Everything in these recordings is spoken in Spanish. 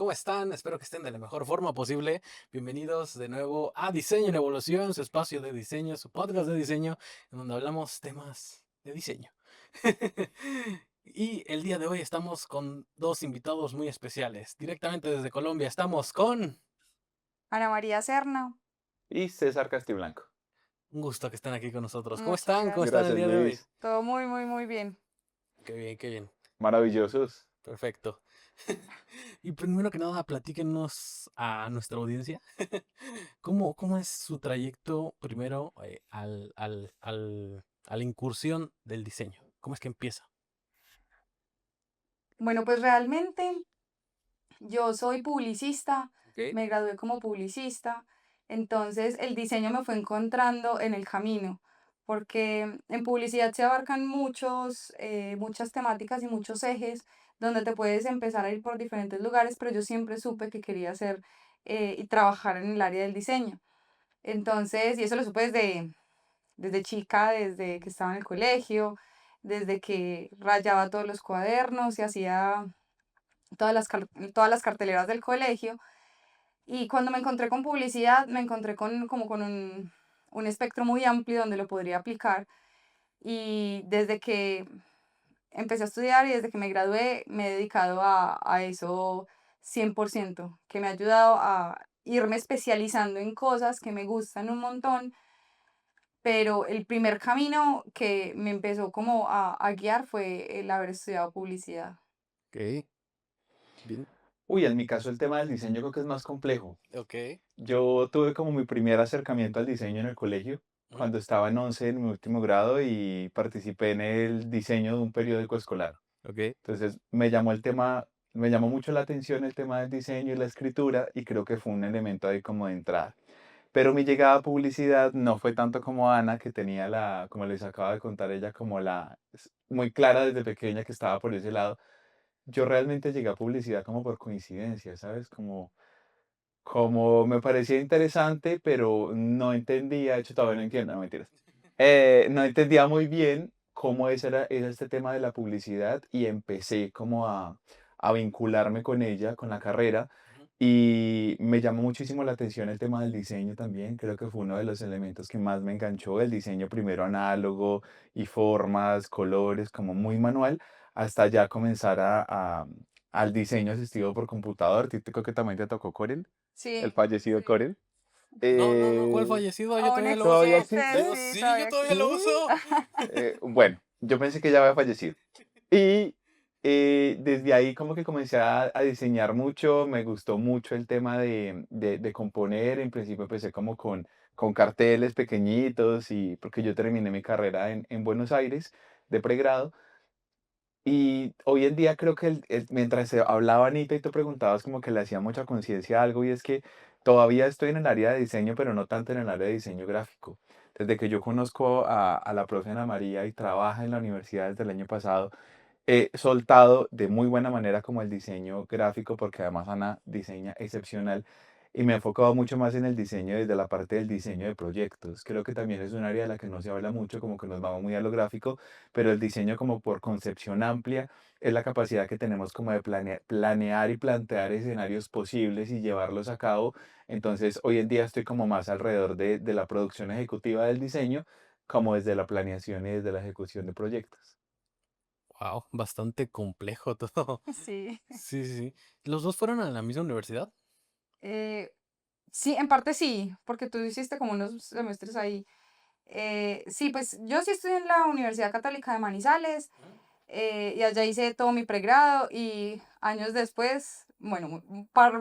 ¿cómo están? Espero que estén de la mejor forma posible. Bienvenidos de nuevo a Diseño en Evolución, su espacio de diseño, su podcast de diseño, en donde hablamos temas de diseño. Y el día de hoy estamos con dos invitados muy especiales. Directamente desde Colombia estamos con... Ana María Serna, Y César Castiblanco. Un gusto que estén aquí con nosotros. ¿Cómo muchas están? ¿Cómo gracias. están el Gracias, día de hoy? Luis. Todo muy, muy, muy bien. Qué bien, qué bien. Maravillosos. Perfecto. Y primero que nada, platíquenos a nuestra audiencia cómo es su trayecto primero a la incursión del diseño. ¿Cómo es que empieza? Bueno, pues realmente yo soy publicista, Ok. me gradué como publicista, entonces el diseño me fue encontrando en el camino, porque en publicidad se abarcan muchas temáticas y muchos ejes donde te puedes empezar a ir por diferentes lugares, pero yo siempre supe que quería hacer y trabajar en el área del diseño. Entonces, y eso lo supe desde chica, desde que estaba en el colegio, desde que rayaba todos los cuadernos y hacía todas las carteleras del colegio. Y cuando me encontré con publicidad, me encontré como con un espectro muy amplio donde lo podría aplicar. Y desde que empecé a estudiar y desde que me gradué, me he dedicado a eso 100%, que me ha ayudado a irme especializando en cosas que me gustan un montón, pero el primer camino que me empezó como a guiar fue el haber estudiado publicidad. Ok, bien. Uy, en mi caso el tema del diseño creo que es más complejo. Ok. Yo tuve como mi primer acercamiento al diseño en el colegio, Ujú. cuando estaba en 11 en mi último grado y participé en el diseño de un periódico escolar. Ok. Entonces me llamó el tema, me llamó mucho la atención el tema del diseño y la escritura y creo que fue un elemento ahí como de entrada. Pero mi llegada a publicidad no fue tanto como Ana, que tenía como les acaba de contar ella, como muy clara desde pequeña que estaba por ese lado. Yo realmente llegué a publicidad como por coincidencia, ¿sabes? Como me parecía interesante, pero no entendía, de hecho todavía no entiendo, no mentiras. No entendía muy bien cómo era este tema de la publicidad y empecé como a vincularme con ella, con la carrera, Ujú. y me llamó muchísimo la atención el tema del diseño también. Creo que fue uno de los elementos que más me enganchó, el diseño primero análogo y formas, colores, como muy manual, hasta ya comenzar al diseño asistido por computador, típico que también te tocó, Corel, el Sí, fallecido Corel. No, no, no, ¿cuál Eh, fallecido? Yo aún todavía lo ¿Todavía uso. existe, existe? Yo sí, sí, yo todavía todavía lo Mm, existe. uso. bueno, yo pensé que ya había fallecido. Y desde ahí como que comencé a diseñar mucho, me gustó mucho el tema de componer, en principio empecé como con carteles pequeñitos y porque yo terminé mi carrera en Buenos Aires de pregrado. Y hoy en día creo que mientras se hablaba Anita y tú preguntabas como que le hacía mucha conciencia a algo y es que todavía estoy en el área de diseño, pero no tanto en el área de diseño gráfico. Desde que yo conozco a la profe Ana María y trabaja en la universidad desde el año pasado, he soltado de muy buena manera como el diseño gráfico, porque además Ana diseña excepcional y me he enfocado mucho más en el diseño desde la parte del diseño de proyectos. Creo que también es un área de la que no se habla mucho, como que nos vamos muy a lo gráfico, pero el diseño como por concepción amplia es la capacidad que tenemos como de planear y plantear escenarios posibles y llevarlos a cabo. Entonces, hoy en día estoy como más alrededor de la producción ejecutiva del diseño, como desde la planeación y desde la ejecución de proyectos. Wow, bastante complejo todo. Sí. Sí, sí, sí. ¿Los dos fueron a la misma universidad? Eh, sí, en parte sí, porque tú hiciste como unos semestres ahí. Sí, pues yo sí estudié en la Universidad Católica de Manizales Ujú. y allá hice todo mi pregrado y años después, bueno,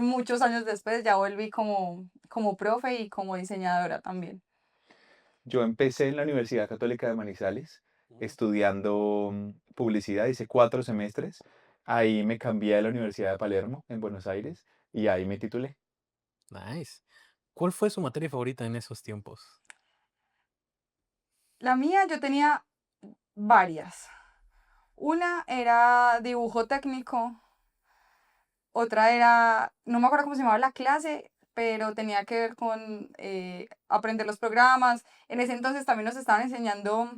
muchos años después ya volví como profe y como diseñadora también. Yo empecé en la Universidad Católica de Manizales Ujú. estudiando publicidad, hice 4 semestres. Ahí me cambié a la Universidad de Palermo, en Buenos Aires, y ahí me titulé. Nice. ¿Cuál fue su materia favorita en esos tiempos? La mía yo tenía varias. Una era dibujo técnico, otra era, no me acuerdo cómo se llamaba la clase, pero tenía que ver con aprender los programas. En ese entonces también nos estaban enseñando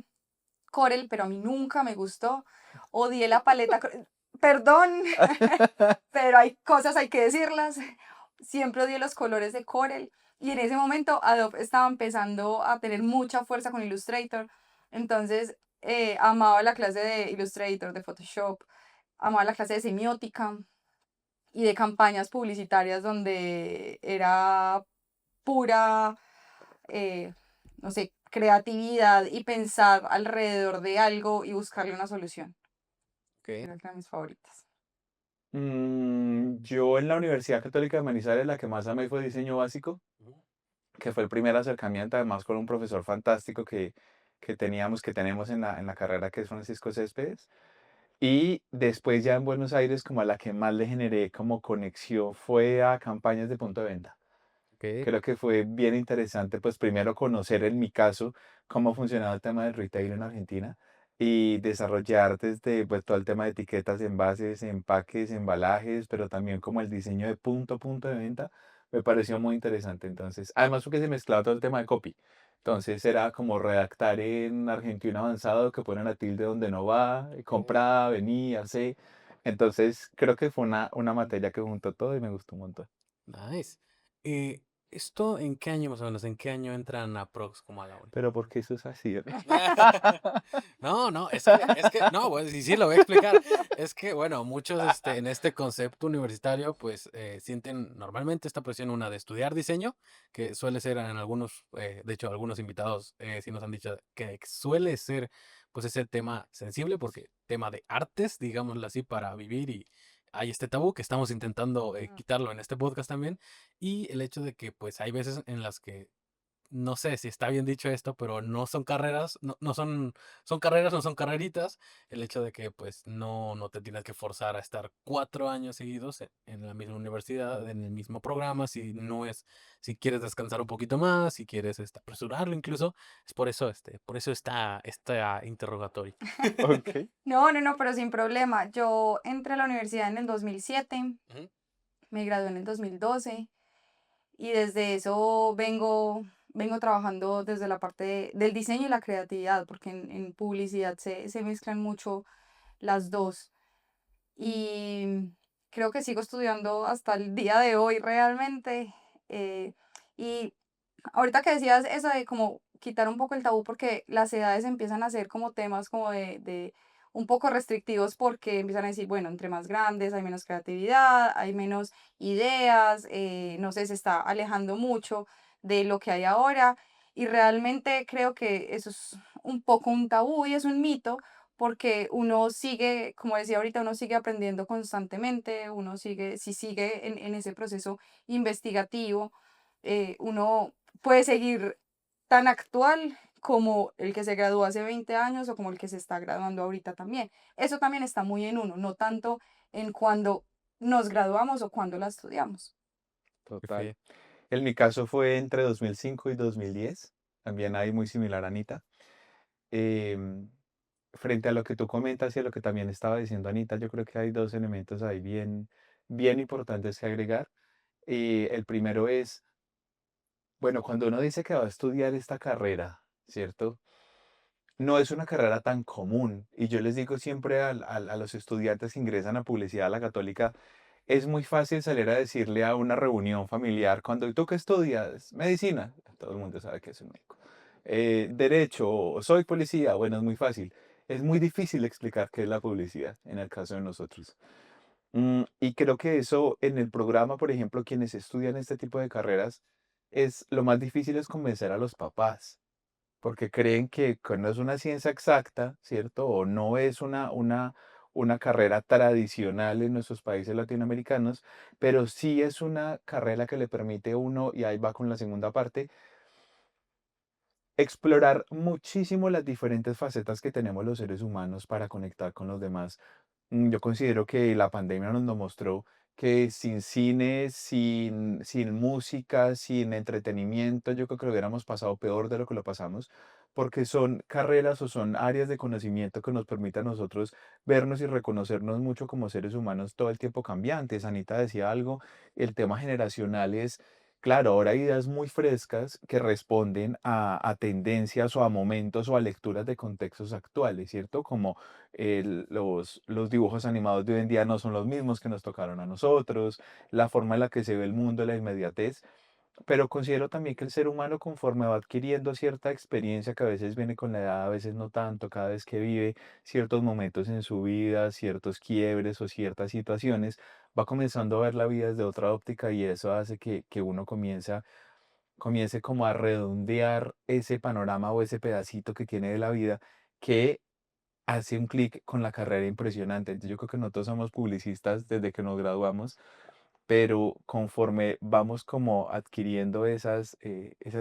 Corel, pero a mí nunca me gustó. Odié la paleta. perdón, pero hay cosas, hay que decirlas. Siempre odié los colores de Corel y en ese momento Adobe estaba empezando a tener mucha fuerza con Illustrator. Entonces, amaba la clase de Illustrator, de Photoshop, amaba la clase de semiótica y de campañas publicitarias donde era pura, eh, no sé, creatividad y pensar alrededor de algo y buscarle una solución. Ok. Eran de mis favoritas. Yo en la Universidad Católica de Manizales la que más amé fue diseño básico, Ujú. que fue el primer acercamiento, además con un profesor fantástico que tenemos en la carrera, que es Francisco Céspedes. Y después ya en Buenos Aires, como a la que más le generé como conexión fue a campañas de punto de venta. Ok. Creo que fue bien interesante, pues primero conocer en mi caso cómo funcionaba el tema del retail en Argentina y desarrollar desde pues todo el tema de etiquetas, envases, empaques, embalajes, pero también como el diseño de punto a punto de venta, me pareció muy interesante. Entonces, además porque se mezclaba todo el tema de copy. Entonces era como redactar en argentino avanzado que ponen la tilde donde no va, compra, venía, sé. Entonces creo que fue una materia que juntó todo y me gustó un montón. Nice. Eh, ¿Esto en qué año más o menos? ¿En qué año entran a Prox como a la uni? Pero porque eso es así, ¿no? No, no, no, pues sí, sí, lo voy a explicar. Es que, bueno, muchos en este concepto universitario, pues sienten normalmente esta presión, una de estudiar diseño, que suele ser en algunos, de hecho, algunos invitados sí nos han dicho que suele ser, pues, ese tema sensible, porque tema de artes, digámoslo así, para vivir y hay este tabú que estamos intentando Mm. quitarlo en este podcast también. Y el hecho de que, pues, hay veces en las que no sé si está bien dicho esto, pero no son carreras, no son, son carreras, no son carreritas. El hecho de que pues no te tienes que forzar a estar 4 años seguidos en la misma universidad, en el mismo programa, si no es, si quieres descansar un poquito más, si quieres apresurarlo incluso, es por eso está interrogatorio. Ok. No, no, no, pero sin problema. Yo entré a la universidad en el 2007, Ujú. me gradué en el 2012 y desde eso vengo trabajando desde la parte del diseño y la creatividad, porque en publicidad se mezclan mucho las dos. Y creo que sigo estudiando hasta el día de hoy realmente. Y ahorita que decías eso de como quitar un poco el tabú porque las edades empiezan a ser como temas como de un poco restrictivos porque empiezan a decir, bueno, entre más grandes hay menos creatividad, hay menos ideas, no sé, se está alejando mucho de lo que hay ahora y realmente creo que eso es un poco un tabú y es un mito porque uno sigue, como decía ahorita, uno sigue aprendiendo constantemente, uno sigue, si sigue en ese proceso investigativo, uno puede seguir tan actual como el que se graduó hace 20 años o como el que se está graduando ahorita también. Eso también está muy en uno, no tanto en cuando nos graduamos o cuando la estudiamos. Total. Ok. En mi caso fue entre 2005 y 2010. También hay muy similar a Anita. Em, Frente a lo que tú comentas y a lo que también estaba diciendo Anita, yo creo que hay dos elementos ahí bien importantes que agregar. El primero es, bueno, cuando uno dice que va a estudiar esta carrera, ¿cierto? No es una carrera tan común. Y yo les digo siempre a los estudiantes que ingresan a publicidad a la católica, es muy fácil salir a decirle a una reunión familiar, cuando tú qué estudias, medicina, todo el mundo sabe que es un médico. Derecho, soy policía, bueno, es muy fácil. Es muy difícil explicar qué es la publicidad en el caso de nosotros. Y creo que eso en el programa, por ejemplo, quienes estudian este tipo de carreras, es lo más difícil es convencer a los papás porque creen que no es una ciencia exacta, ¿cierto? O no es una carrera tradicional en nuestros países latinoamericanos, pero sí es una carrera que le permite a uno, y ahí va con la segunda parte, explorar muchísimo las diferentes facetas que tenemos los seres humanos para conectar con los demás. Yo considero que la pandemia nos lo mostró que sin cine, sin música, sin entretenimiento, yo creo que lo hubiéramos pasado peor de lo que lo pasamos, porque son carreras o son áreas de conocimiento que nos permiten a nosotros vernos y reconocernos mucho como seres humanos todo el tiempo cambiantes. Anita decía algo, el tema generacional es Claro, ahora hay ideas muy frescas que responden a tendencias o a momentos o a lecturas de contextos actuales, ¿cierto? Como los dibujos animados de hoy en día no son los mismos que nos tocaron a nosotros, la forma en la que se ve el mundo, la inmediatez. Pero considero también que el ser humano, conforme va adquiriendo cierta experiencia que a veces viene con la edad, a veces no tanto, cada vez que vive ciertos momentos en su vida, ciertos quiebres o ciertas situaciones, va comenzando a ver la vida desde otra óptica y eso hace que uno comience como a redondear ese panorama o ese pedacito que tiene de la vida que hace un clic con la carrera impresionante. Entonces yo creo que nosotros somos publicistas desde que nos graduamos, pero conforme vamos como adquiriendo esas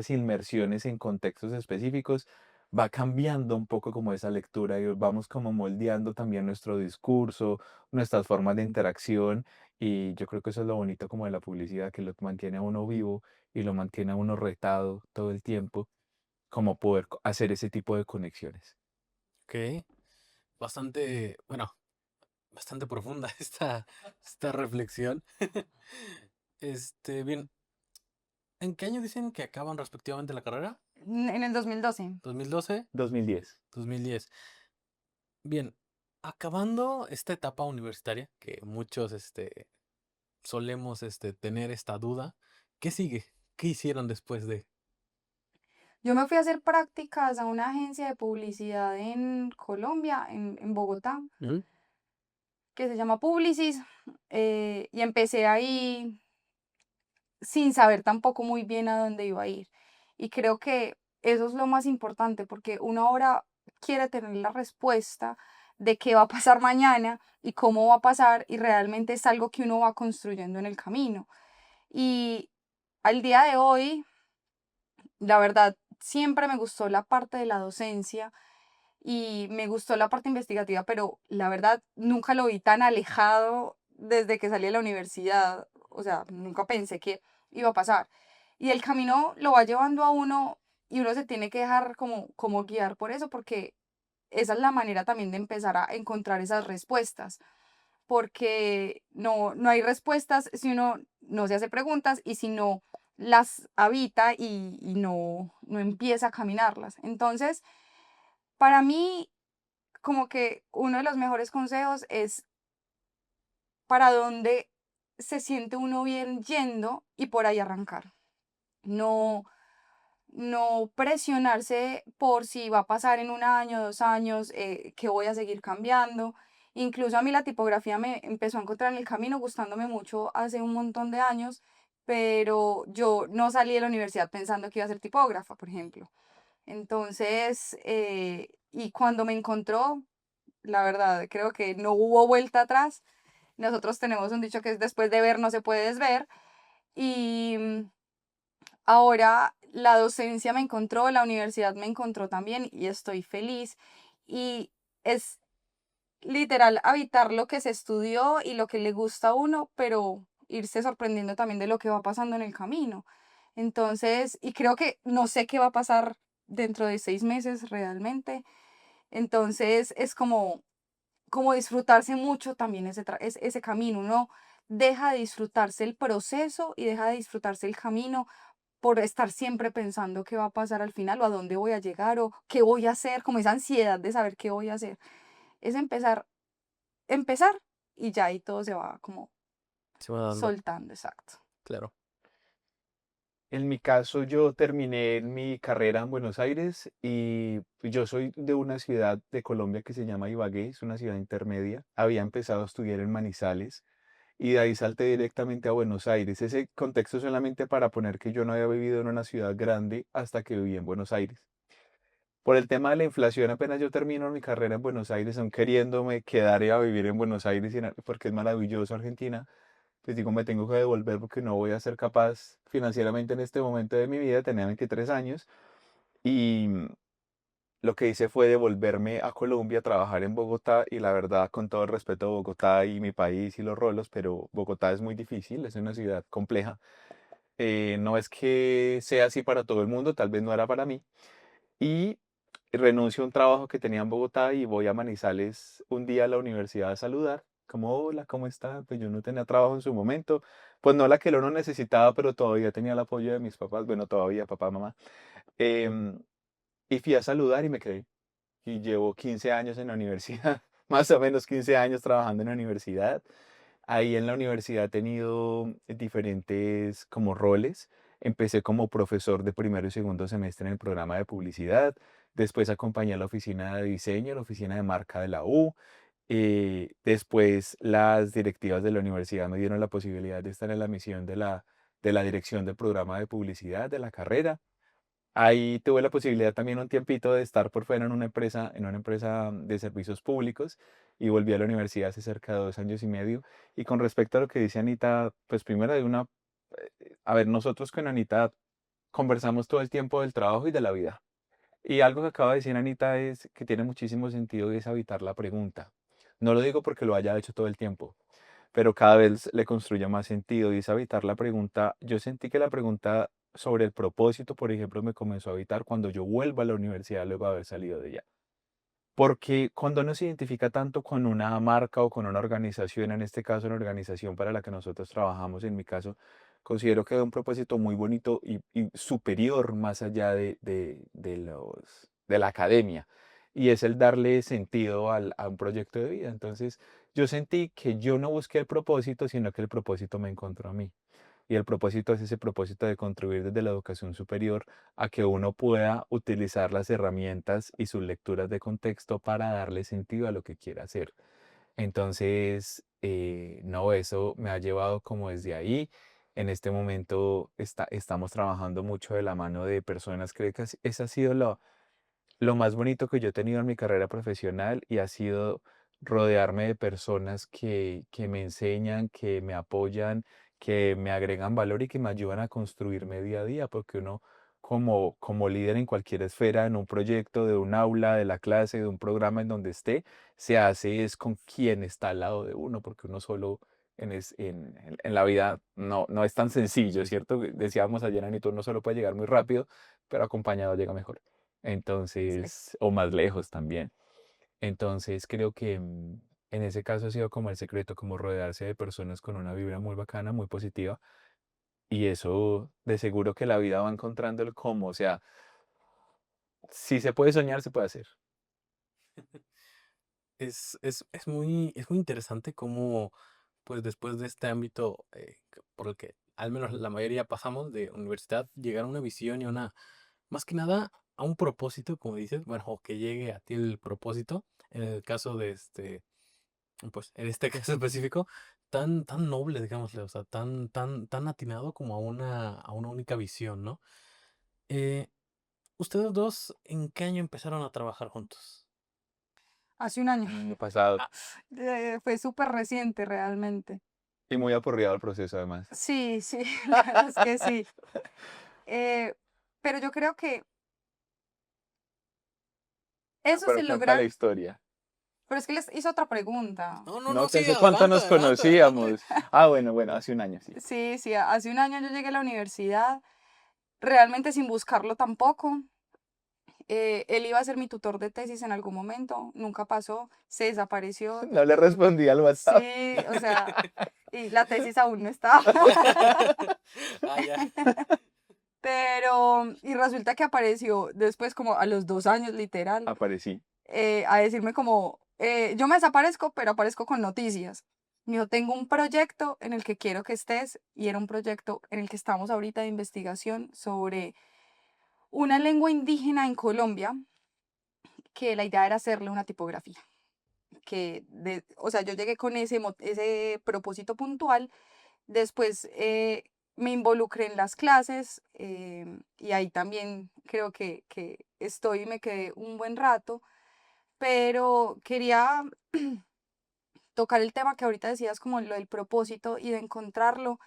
inmersiones en contextos específicos, va cambiando un poco como esa lectura y vamos como moldeando también nuestro discurso, nuestras formas de interacción y yo creo que eso es lo bonito como de la publicidad, que lo mantiene a uno vivo y lo mantiene a uno retado todo el tiempo, como poder hacer ese tipo de conexiones. Ok, bastante, bueno, bastante profunda esta reflexión. Bien, ¿en qué año dicen que acaban respectivamente la carrera? En el 2012. ¿2012? 2010. 2010. Bien, acabando esta etapa universitaria, que muchos solemos tener esta duda, ¿qué sigue? ¿Qué hicieron después de? Yo me fui a hacer prácticas a una agencia de publicidad en Colombia, en Bogotá, Ujú. que se llama Publicis, y empecé ahí sin saber tampoco muy bien a dónde iba a ir. Y creo que eso es lo más importante, porque uno ahora quiere tener la respuesta de qué va a pasar mañana y cómo va a pasar, y realmente es algo que uno va construyendo en el camino. Y al día de hoy, la verdad, siempre me gustó la parte de la docencia y me gustó la parte investigativa, pero la verdad nunca lo vi tan alejado desde que salí de la universidad. O sea, nunca pensé que iba a pasar. Y el camino lo va llevando a uno y uno se tiene que dejar como guiar por eso, porque esa es la manera también de empezar a encontrar esas respuestas. Porque no hay respuestas si uno no se hace preguntas y si no las habita y no empieza a caminarlas. Entonces, para mí, como que uno de los mejores consejos es para dónde se siente uno bien yendo y por ahí arrancar. No, no presionarse por si va a pasar en un año, 2 años, que voy a seguir cambiando. Incluso a mí la tipografía me empezó a encontrar en el camino, gustándome mucho hace un montón de años, pero yo no salí de la universidad pensando que iba a ser tipógrafa, por ejemplo. Entonces, y cuando me encontró, la verdad, creo que no hubo vuelta atrás. Nosotros tenemos un dicho que es después de ver no se puede desver. Y ahora la docencia me encontró, la universidad me encontró también y estoy feliz. Y es literal habitar lo que se estudió y lo que le gusta a uno, pero irse sorprendiendo también de lo que va pasando en el camino. Entonces, y creo que no sé qué va a pasar dentro de 6 meses realmente. Entonces, es como disfrutarse mucho también ese camino. Uno deja de disfrutarse el proceso y deja de disfrutarse el camino por estar siempre pensando qué va a pasar al final o a dónde voy a llegar o qué voy a hacer, como esa ansiedad de saber qué voy a hacer. Es empezar y ya ahí todo se va como Se va dando, soltando, exacto. claro. En mi caso, yo terminé mi carrera en Buenos Aires y pues, yo soy de una ciudad de Colombia que se llama Ibagué, es una ciudad intermedia. Había empezado a estudiar en Manizales y de ahí salté directamente a Buenos Aires. Ese contexto solamente para poner que yo no había vivido en una ciudad grande hasta que viví en Buenos Aires. Por el tema de la inflación, apenas yo termino mi carrera en Buenos Aires, aún queriéndome quedar a vivir en Buenos Aires porque es maravilloso Argentina, pues digo, me tengo que devolver porque no voy a ser capaz financieramente en este momento de mi vida, tenía 23 años, y lo que hice fue devolverme a Colombia a trabajar en Bogotá, y la verdad, con todo el respeto a Bogotá y mi país y los rolos, pero Bogotá es muy difícil, es una ciudad compleja. No es que sea así para todo el mundo, tal vez no era para mí, y renuncio a un trabajo que tenía en Bogotá y voy a Manizales un día a la universidad a saludar. como, hola, ¿cómo está? Pues yo no tenía trabajo en su momento, pues no la que uno necesitaba, pero todavía tenía el apoyo de mis papás, bueno, todavía, papá, mamá. Em, y fui a saludar y me quedé. Y llevo 15 años en la universidad, más o menos 15 años trabajando en la universidad. Ahí en la universidad he tenido diferentes como roles. Empecé como profesor de primero y segundo semestre en el programa de publicidad. Después acompañé a la oficina de diseño, la oficina de marca de la U. Después las directivas de la universidad me dieron la posibilidad de estar en la misión de la dirección del programa de publicidad de la carrera. Ahí tuve la posibilidad también un tiempito de estar por fuera en una empresa de servicios públicos y volví a la universidad hace cerca de 2 años y medio. Y con respecto a lo que dice Anita, pues primero hay una, a ver, nosotros con Anita conversamos todo el tiempo del trabajo y de la vida. Y algo que acaba de decir Anita es que tiene muchísimo sentido y es evitar la pregunta. No lo digo porque lo haya hecho todo el tiempo, pero cada vez le construye más sentido y es evitar la pregunta. Yo sentí que la pregunta sobre el propósito, por ejemplo, me comenzó a evitar cuando yo vuelvo a la universidad luego de haber salido de ella. Porque cuando uno se identifica tanto con una marca o con una organización, en este caso una organización para la que nosotros trabajamos, en mi caso, considero que es un propósito muy bonito y superior más allá de la academia. Y es el darle sentido a un proyecto de vida. Entonces, yo sentí que yo no busqué el propósito, sino que el propósito me encontró a mí. Y el propósito es ese propósito de contribuir desde la educación superior a que uno pueda utilizar las herramientas y sus lecturas de contexto para darle sentido a lo que quiera hacer. Entonces, no, eso me ha llevado como desde ahí. En este momento estamos trabajando mucho de la mano de personas. Creo que ese ha sido lo más bonito que yo he tenido en mi carrera profesional y ha sido rodearme de personas que me enseñan, que me apoyan, que me agregan valor y que me ayudan a construirme día a día, porque uno como líder en cualquier esfera, en un proyecto, de un aula, de la clase, de un programa en donde esté, se hace es con quien está al lado de uno, porque uno solo en la vida no es tan sencillo, ¿cierto? Decíamos ayer, Anito, uno solo puede llegar muy rápido, pero acompañado llega mejor. Exacto. Entonces, o más lejos también. Entonces, creo que en ese caso ha sido como el secreto, como rodearse de personas con una vibra muy bacana, muy positiva. Y eso de seguro que la vida va encontrando el cómo. O sea, si se puede soñar, se puede hacer. Es muy interesante cómo, pues después de este ámbito por el que al menos la mayoría pasamos de universidad, llegar a una visión y más que nada a un propósito, como dices, bueno, o que llegue a ti el propósito, en el caso de pues en este caso específico, tan noble, digámosle, o sea, tan atinado como a una única visión, ¿no? Eh, ¿Ustedes dos en qué año empezaron a trabajar juntos? Hace un año. El año pasado. Fue súper reciente realmente. Y muy aporreado el proceso, además. Sí, sí, la verdad es que sí. Eh, pero yo creo que eso se Pero cuenta la logra, historia. pero es que les hice otra pregunta. No, no, No no, sé sí, hace cuánto adelante, nos adelante, adelante. conocíamos. Ah, bueno, bueno, hace un año, sí. Sí, sí, hace un año yo llegué a la universidad, realmente sin buscarlo tampoco. Él iba a ser mi tutor de tesis en algún momento, nunca pasó, se desapareció. No le respondí al WhatsApp. Sí, o sea, y la tesis aún no estaba. Ah, ya. Pero, y resulta que apareció después, como a los 2 años, literal, Aparecí. a decirme como, yo me desaparezco, pero aparezco con noticias. Yo tengo un proyecto en el que quiero que estés y era un proyecto en el que estamos ahorita de investigación sobre una lengua indígena en Colombia, que la idea era hacerle una tipografía. O sea, yo llegué con ese propósito puntual. Después me involucré en las clases y ahí también creo que estoy y me quedé un buen rato, pero quería tocar el tema que ahorita decías como lo del propósito y de encontrarlo.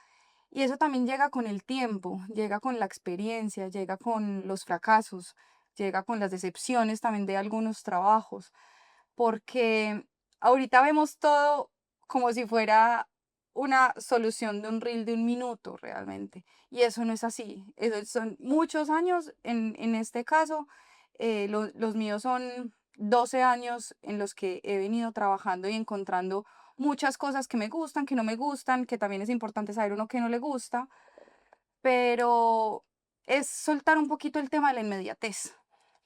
Y eso también llega con el tiempo, llega con la experiencia, llega con los fracasos, llega con las decepciones también de algunos trabajos, porque ahorita vemos todo como si fuera una solución de un reel de un minuto realmente. Y eso no es así. Eso son muchos años. En este caso, los míos son 12 años en los que he venido trabajando y encontrando muchas cosas que me gustan, que no me gustan, que también es importante saber uno que no le gusta, pero es soltar un poquito el tema de la inmediatez,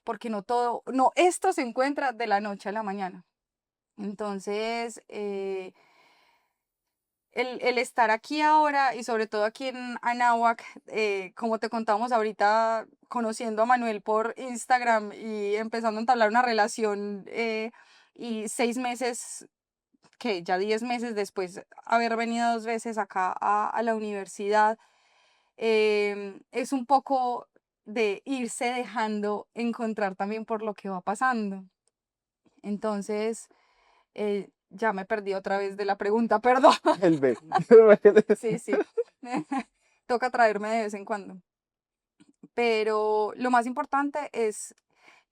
porque no todo, no, esto se encuentra de la noche a la mañana. Entonces, el estar aquí ahora y sobre todo aquí en Anáhuac, como te contamos ahorita, conociendo a Manuel por Instagram y empezando a entablar una relación, y 6 meses, que ya 10 meses después haber venido 2 veces acá a la universidad, es un poco de irse dejando encontrar también por lo que va pasando. Entonces, ya me perdí otra vez de la pregunta, perdón. El B. Sí, sí. Toca traerme de vez en cuando. Pero lo más importante es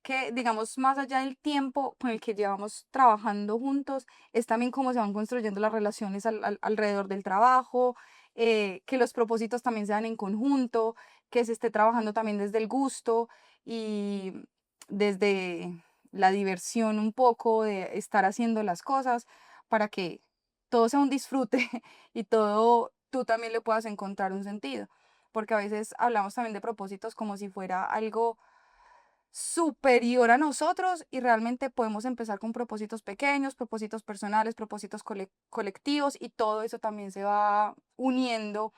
que, digamos, más allá del tiempo con el que llevamos trabajando juntos, es también cómo se van construyendo las relaciones alrededor del trabajo, que los propósitos también sean en conjunto, que se esté trabajando también desde el gusto y desde la diversión un poco de estar haciendo las cosas para que todo sea un disfrute y todo tú también le puedas encontrar un sentido. Porque a veces hablamos también de propósitos como si fuera algo superior a nosotros y realmente podemos empezar con propósitos pequeños, propósitos personales, propósitos colectivos y todo eso también se va uniendo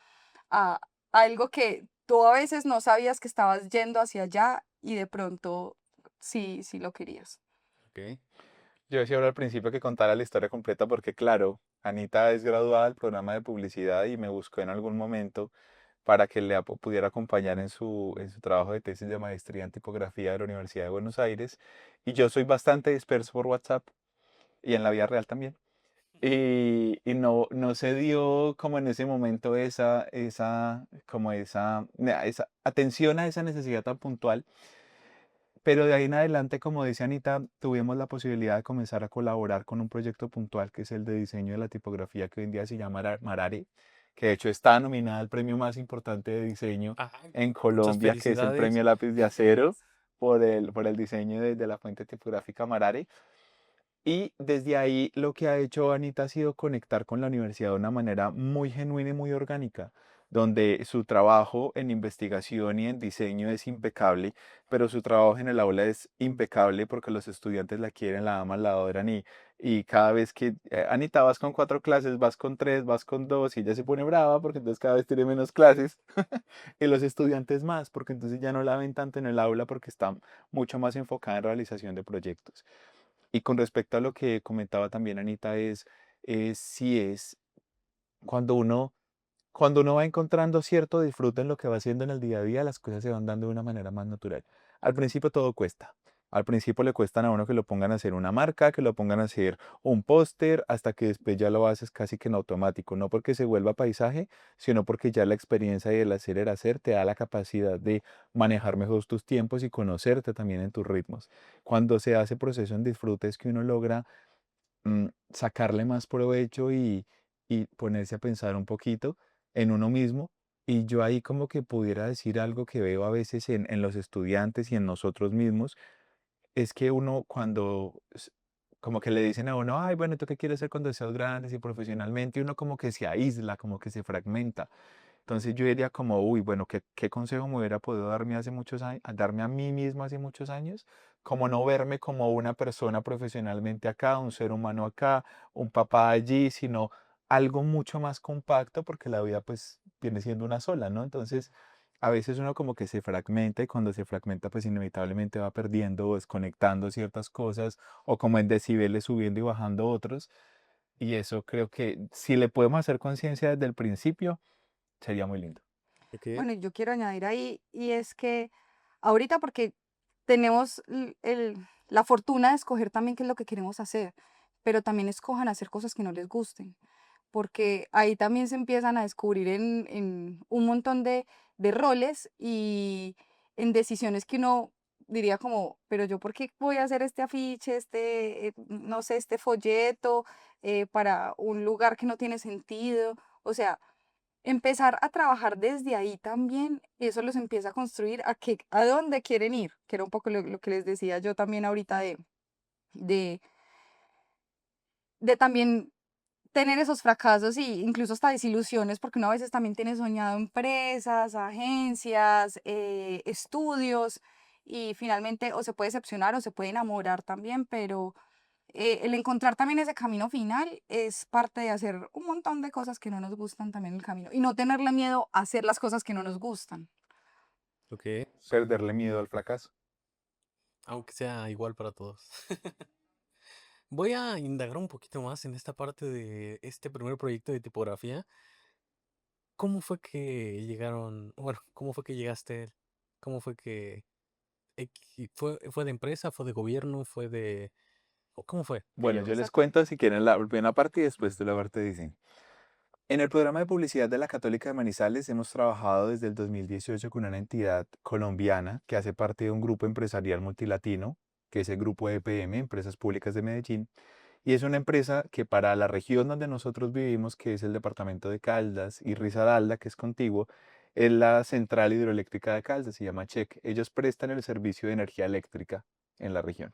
a algo que tú a veces no sabías que estabas yendo hacia allá y de pronto sí, sí lo querías. Ok. Yo decía ahora al principio que contara la historia completa porque, claro, Anita es graduada del programa de publicidad y me buscó en algún momento para que pudiera acompañar en su trabajo de tesis de maestría en tipografía de la Universidad de Buenos Aires. Y yo soy bastante disperso por WhatsApp y en la vida real también. Y no se dio como en ese momento esa atención a esa necesidad tan puntual. Pero de ahí en adelante, como dice Anita, tuvimos la posibilidad de comenzar a colaborar con un proyecto puntual que es el de diseño de la tipografía que hoy en día se llama Marare, que de hecho está nominada al premio más importante de diseño Ajá, en muchas Colombia, que es el felicidades. premio Lápiz de Acero por el diseño de la fuente tipográfica Marare. Y desde ahí lo que ha hecho Anita ha sido conectar con la universidad de una manera muy genuina y muy orgánica, donde su trabajo en investigación y en diseño es impecable, pero su trabajo en el aula es impecable porque los estudiantes la quieren, la aman, la adoran y cada vez que, Anita, vas con 4 clases, vas con 3, vas con 2 y ella se pone brava porque entonces cada vez tiene menos clases y los estudiantes más, porque entonces ya no la ven tanto en el aula porque está mucho más enfocada en realización de proyectos. Y con respecto a lo que comentaba también Anita, sí es cuando cuando uno va encontrando cierto disfrute en lo que va haciendo en el día a día, las cosas se van dando de una manera más natural. Al principio todo cuesta. Al principio le cuestan a uno que lo pongan a hacer una marca, que lo pongan a hacer un póster, hasta que después ya lo haces casi que en automático, no porque se vuelva paisaje, sino porque ya la experiencia y el hacer te da la capacidad de manejar mejor tus tiempos y conocerte también en tus ritmos. Cuando se hace proceso en disfrute es que uno logra sacarle más provecho y ponerse a pensar un poquito en uno mismo. Y yo ahí como que pudiera decir algo que veo a veces en los estudiantes y en nosotros mismos, es que uno cuando como que le dicen a uno, ay, bueno, ¿tú qué quieres ser cuando seas grande y profesionalmente? Y uno como que se aísla, como que se fragmenta. Entonces yo diría como, uy, bueno, ¿qué consejo me hubiera podido darme hace muchos años, darme a mí mismo hace muchos años? Como no verme como una persona profesionalmente acá, un ser humano acá, un papá allí, sino algo mucho más compacto porque la vida pues viene siendo una sola, ¿no? Entonces a veces uno como que se fragmenta y cuando se fragmenta pues inevitablemente va perdiendo o desconectando ciertas cosas o como en decibeles subiendo y bajando otros. Y eso creo que si le podemos hacer conciencia desde el principio, sería muy lindo. Ok. Bueno, yo quiero añadir ahí, y es que ahorita porque tenemos la fortuna de escoger también qué es lo que queremos hacer, pero también escojan hacer cosas que no les gusten, porque ahí también se empiezan a descubrir en un montón de roles y en decisiones que uno diría como, pero yo por qué voy a hacer este afiche, no sé, este folleto para un lugar que no tiene sentido. O sea, empezar a trabajar desde ahí también, eso los empieza a construir a dónde quieren ir, que era un poco lo que les decía yo también ahorita de, de también tener esos fracasos y incluso hasta desilusiones, porque uno a veces también tiene soñado empresas, agencias, estudios, y finalmente o se puede decepcionar o se puede enamorar también, pero el encontrar también ese camino final es parte de hacer un montón de cosas que no nos gustan también en el camino y no tenerle miedo a hacer las cosas que no nos gustan. Ok, Perderle miedo al fracaso. aunque sea igual para todos. Voy a indagar un poquito más en esta parte de este primer proyecto de tipografía. ¿Cómo fue que llegaron? Bueno, ¿cómo fue que llegaste? ¿Cómo fue que fue de empresa, fue de gobierno, fue de o cómo fue que Bueno, yo llegó? les cuento si quieren la primera parte y después tú la parte de diseño. En el programa de publicidad de la Católica de Manizales hemos trabajado desde el 2018 con una entidad colombiana que hace parte de un grupo empresarial multilatino, que es el Grupo EPM, Empresas Públicas de Medellín, y es una empresa que para la región donde nosotros vivimos, que es el departamento de Caldas y Risaralda, que es contiguo, es la central hidroeléctrica de Caldas, se llama CHEC. Ellos prestan el servicio de energía eléctrica en la región.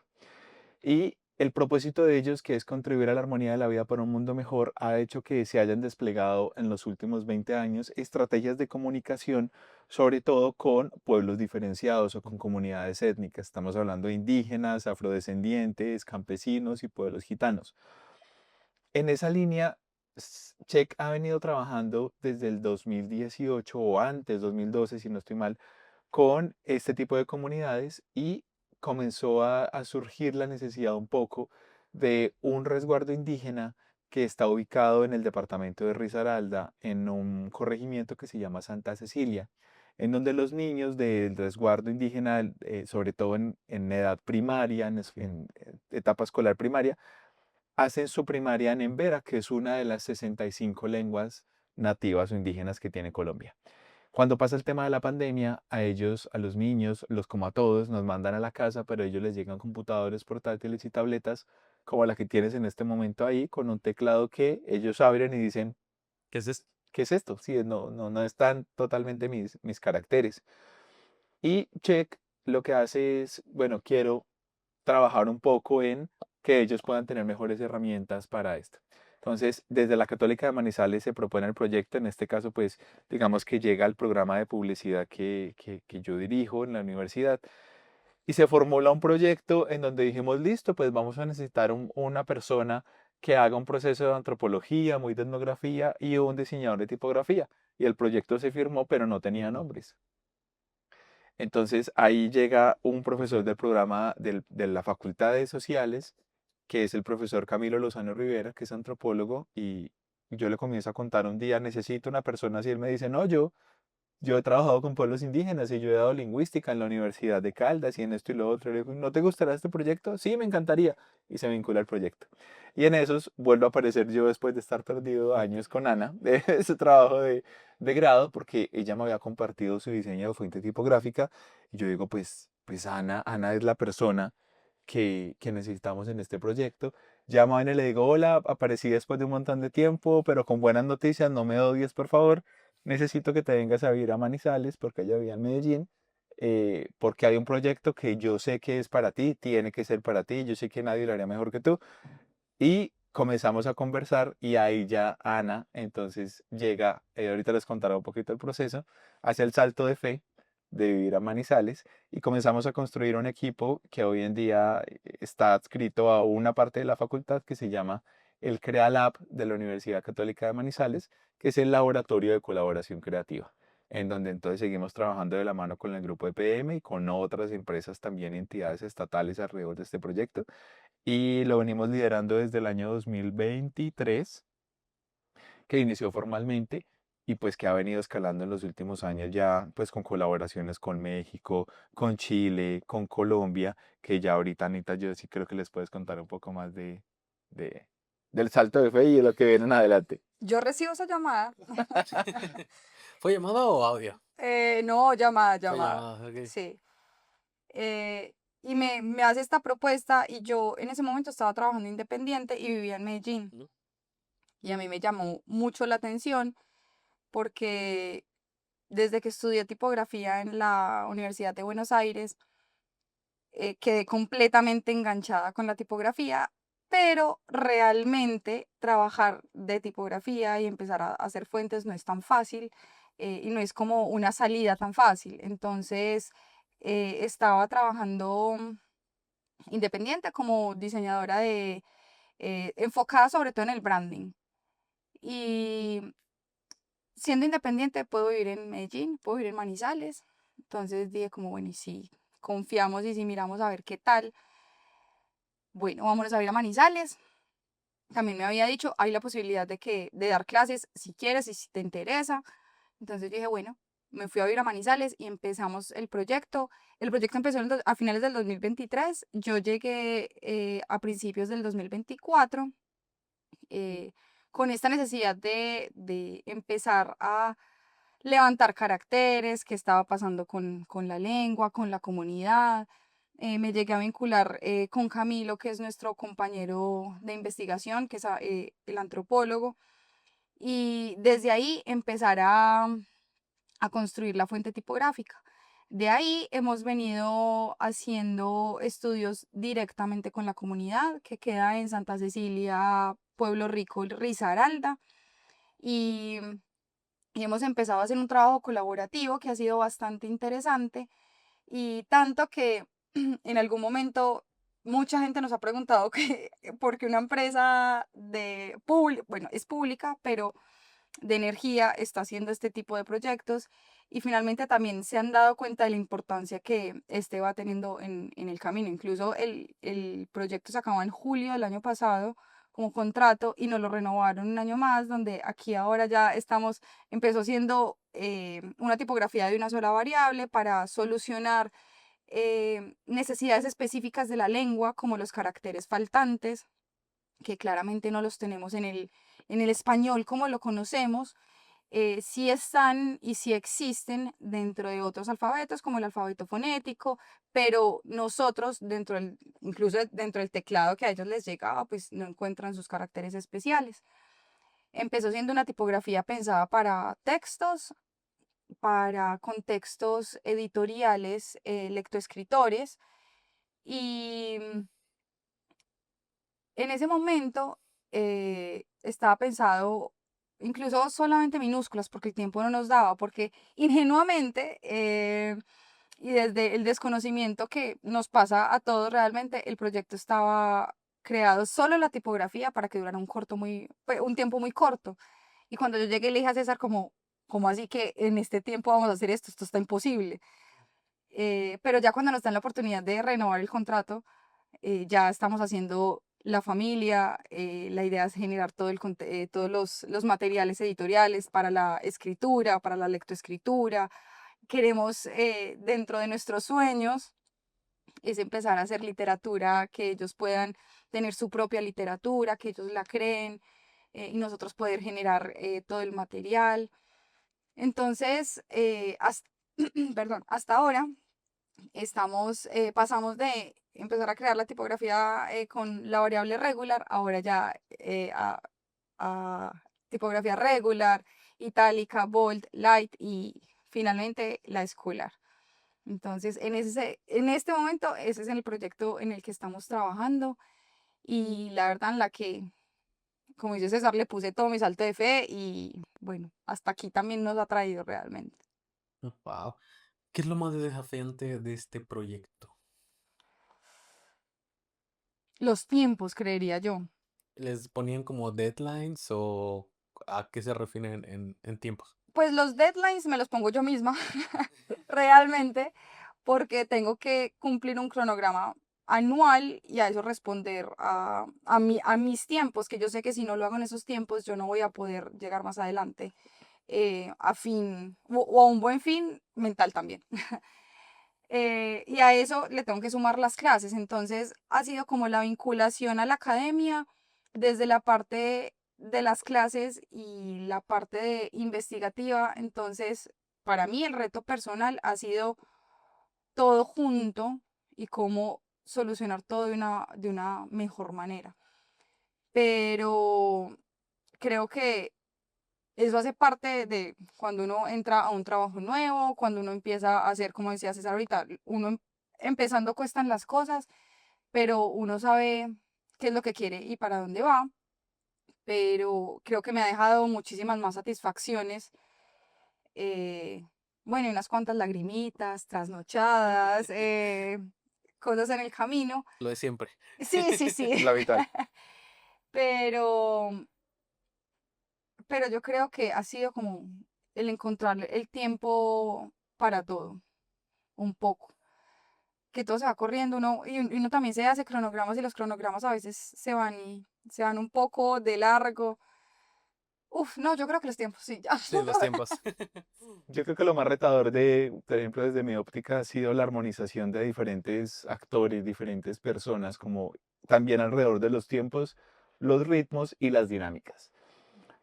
Y el propósito de ellos, que es contribuir a la armonía de la vida para un mundo mejor, ha hecho que se hayan desplegado en los últimos 20 años estrategias de comunicación, sobre todo con pueblos diferenciados o con comunidades étnicas. Estamos hablando de indígenas, afrodescendientes, campesinos y pueblos gitanos. En esa línea, Check ha venido trabajando desde el 2018 o antes, 2012, si no estoy mal, con este tipo de comunidades y comenzó a surgir la necesidad un poco de un resguardo indígena que está ubicado en el departamento de Risaralda, en un corregimiento que se llama Santa Cecilia, en donde los niños del resguardo indígena, sobre todo en edad primaria, en etapa escolar primaria, hacen su primaria en Embera, que es una de las 65 lenguas nativas o indígenas que tiene Colombia. Cuando pasa el tema de la pandemia, a ellos, a los niños, los como a todos, nos mandan a la casa, pero a ellos les llegan computadores portátiles y tabletas como la que tienes en este momento ahí, con un teclado que ellos abren y dicen, ¿Qué es esto? ¿qué es esto? Sí, no están totalmente mis caracteres. Y Check lo que hace es, bueno, quiero trabajar un poco en que ellos puedan tener mejores herramientas para esto. Entonces, desde la Católica de Manizales se propone el proyecto, en este caso, pues, digamos que llega al programa de publicidad que yo dirijo en la universidad y se formula un proyecto en donde dijimos, listo, pues vamos a necesitar una persona que haga un proceso de antropología, muy de etnografía y un diseñador de tipografía. Y el proyecto se firmó, pero no tenía nombres. Entonces ahí llega un profesor del programa de la Facultad de Sociales, que es el profesor Camilo Lozano Rivera, que es antropólogo, y yo le comienzo a contar un día, necesito una persona así, él me dice, no, yo he trabajado con pueblos indígenas y yo he dado lingüística en la Universidad de Caldas y en esto y lo otro. Le digo, ¿no te gustará este proyecto? Sí, me encantaría. Y se vincula al proyecto. Y en esos vuelvo a aparecer yo después de estar perdido años con Ana, de ese trabajo de grado, porque ella me había compartido su diseño de fuente tipográfica. Y yo digo, pues Ana es la persona que necesitamos en este proyecto. Llamo a Ana y le digo, hola, aparecí después de un montón de tiempo, pero con buenas noticias, no me odies, por favor. Necesito que te vengas a vivir a Manizales, porque ella vivía en Medellín, porque hay un proyecto que yo sé que es para ti, tiene que ser para ti, yo sé que nadie lo haría mejor que tú. Y comenzamos a conversar y ahí ya Ana entonces llega, ahorita les contaré un poquito el proceso, hace el salto de fe de vivir a Manizales y comenzamos a construir un equipo que hoy en día está adscrito a una parte de la facultad que se llama el CreaLab de la Universidad Católica de Manizales, que es el laboratorio de colaboración creativa, en donde entonces seguimos trabajando de la mano con el grupo EPM y con otras empresas también, entidades estatales alrededor de este proyecto y lo venimos liderando desde el año 2023, que inició formalmente y pues que ha venido escalando en los últimos años ya pues con colaboraciones con México, con Chile, con Colombia, que ya ahorita Anita yo sí creo que les puedes contar un poco más de del salto de fe y de lo que viene en adelante. Yo recibo esa llamada. ¿Fue llamada o audio? No, llamada, Fue llamada. llamada, ok. Sí. Y me hace esta propuesta y yo en ese momento estaba trabajando independiente y vivía en Medellín. Ujú. Y a mí me llamó mucho la atención porque desde que estudié tipografía en la Universidad de Buenos Aires, quedé completamente enganchada con la tipografía, pero realmente trabajar de tipografía y empezar a hacer fuentes no es tan fácil, y no es como una salida tan fácil. Entonces, estaba trabajando independiente como diseñadora enfocada sobre todo en el branding. Y siendo independiente puedo vivir en Medellín, puedo vivir en Manizales. Entonces dije como, bueno, y si confiamos y si miramos a ver qué tal, bueno, vámonos a ir a Manizales. También me había dicho, hay la posibilidad de dar clases si quieres y si te interesa. Entonces dije, bueno, me fui a vivir a Manizales y empezamos el proyecto. El proyecto empezó a finales del 2023. Yo llegué a principios del 2024, eh, con esta necesidad de empezar a levantar caracteres, qué estaba pasando con la lengua, con la comunidad. Me llegué a vincular con Camilo, que es nuestro compañero de investigación, que es el antropólogo, y desde ahí empezar a construir la fuente tipográfica. De ahí hemos venido haciendo estudios directamente con la comunidad, que queda en Santa Cecilia, Pueblo Rico, Risaralda, y y hemos empezado a hacer un trabajo colaborativo que ha sido bastante interesante, y tanto que en algún momento mucha gente nos ha preguntado que porque una empresa bueno, es pública, pero de energía está haciendo este tipo de proyectos, y finalmente también se han dado cuenta de la importancia que este va teniendo en el camino. Incluso el proyecto se acabó en julio del año pasado como contrato y nos lo renovaron un año más, donde aquí ahora ya empezó siendo una tipografía de una sola variable para solucionar necesidades específicas de la lengua, como los caracteres faltantes, que claramente no los tenemos en el español como lo conocemos. Sí están y sí existen dentro de otros alfabetos, como el alfabeto fonético, pero nosotros, incluso dentro del teclado que a ellos les llegaba, pues no encuentran sus caracteres especiales. Empezó siendo una tipografía pensada para textos, para contextos editoriales, lectoescritores, y en ese momento estaba pensado incluso solamente minúsculas, porque el tiempo no nos daba, porque ingenuamente y desde el desconocimiento que nos pasa a todos realmente, el proyecto estaba creado solo la tipografía para que durara un tiempo muy corto. Y cuando yo llegué le dije a César como así que en este tiempo vamos a hacer esto está imposible. Pero ya cuando nos dan la oportunidad de renovar el contrato, ya estamos haciendo la familia. La idea es generar todos los materiales editoriales para la escritura, para la lectoescritura. Queremos, dentro de nuestros sueños, es empezar a hacer literatura, que ellos puedan tener su propia literatura, que ellos la creen, y nosotros poder generar todo el material. Entonces, perdón, hasta ahora pasamos de empezar a crear la tipografía con la variable regular, ahora ya a tipografía regular, itálica, bold, light y finalmente la escolar. Entonces, en este momento, ese es el proyecto en el que estamos trabajando, y la verdad en la que, como dice César, le puse todo mi salto de fe y bueno, hasta aquí también nos ha traído realmente. Wow. ¿Qué es lo más desafiante de este proyecto? Los tiempos, creería yo. ¿Les ponían como deadlines o a qué se refieren en tiempos? Pues los deadlines me los pongo yo misma, realmente, porque tengo que cumplir un cronograma anual y a eso responder a mis tiempos, que yo sé que si no lo hago en esos tiempos, yo no voy a poder llegar más adelante a fin o a un buen fin mental también. Y a eso le tengo que sumar las clases. Entonces ha sido como la vinculación a la academia desde la parte de las clases y la parte investigativa. Entonces, para mí el reto personal ha sido todo junto y cómo solucionar todo de una mejor manera. Pero creo que eso hace parte de cuando uno entra a un trabajo nuevo, cuando uno empieza a hacer, como decía César ahorita, empezando cuestan las cosas, pero uno sabe qué es lo que quiere y para dónde va, pero creo que me ha dejado muchísimas más satisfacciones, eh, bueno, y unas cuantas lagrimitas, trasnochadas, cosas en el camino. Lo de siempre. Sí, sí, sí. Lo habitual. Pero, pero yo creo que ha sido como el encontrar el tiempo para todo, un poco. Que todo se va corriendo, y uno también se hace cronogramas y los cronogramas a veces se van un poco de largo. Uf, no, yo creo que los tiempos, sí, ya. Sí, los tiempos. Yo creo que lo más retador de, por ejemplo, desde mi óptica ha sido la armonización de diferentes actores, diferentes personas, como también alrededor de los tiempos, los ritmos y las dinámicas.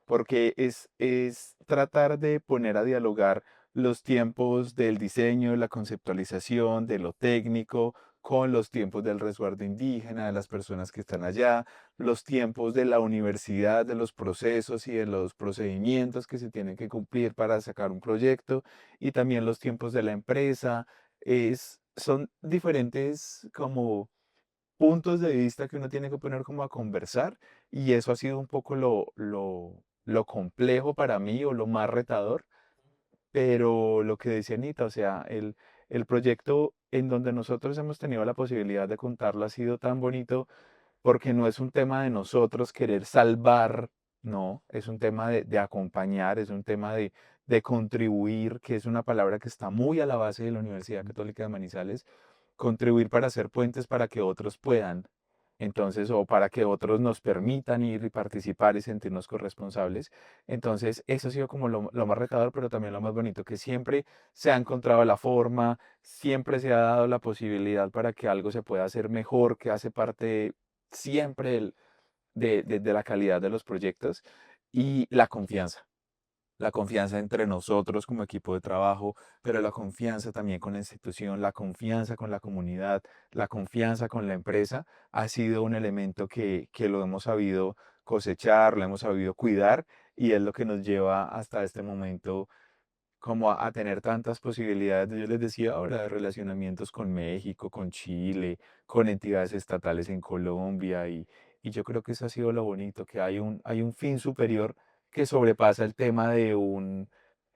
Porque es tratar de poner a dialogar los tiempos del diseño, la conceptualización, de lo técnico, con los tiempos del resguardo indígena, de las personas que están allá, los tiempos de la universidad, de los procesos y de los procedimientos que se tienen que cumplir para sacar un proyecto, y también los tiempos de la empresa. Son diferentes como puntos de vista que uno tiene que poner como a conversar, y eso ha sido un poco lo complejo para mí o lo más retador, pero lo que decía Anita, o sea, el proyecto en donde nosotros hemos tenido la posibilidad de contarlo ha sido tan bonito porque no es un tema de nosotros querer salvar, no, es un tema de acompañar, es un tema de contribuir, que es una palabra que está muy a la base de la Universidad Católica de Manizales, contribuir para hacer puentes para que otros puedan, entonces, o para que otros nos permitan ir y participar y sentirnos corresponsables. Entonces, eso ha sido como lo más retador, pero también lo más bonito, que siempre se ha encontrado la forma, siempre se ha dado la posibilidad para que algo se pueda hacer mejor, que hace parte siempre de la calidad de los proyectos, y la confianza entre nosotros como equipo de trabajo, pero la confianza también con la institución, la confianza con la comunidad, la confianza con la empresa, ha sido un elemento que lo hemos sabido cosechar, lo hemos sabido cuidar, y es lo que nos lleva hasta este momento como a tener tantas posibilidades, yo les decía ahora, de relacionamientos con México, con Chile, con entidades estatales en Colombia, y yo creo que eso ha sido lo bonito, que hay un fin superior que sobrepasa el tema de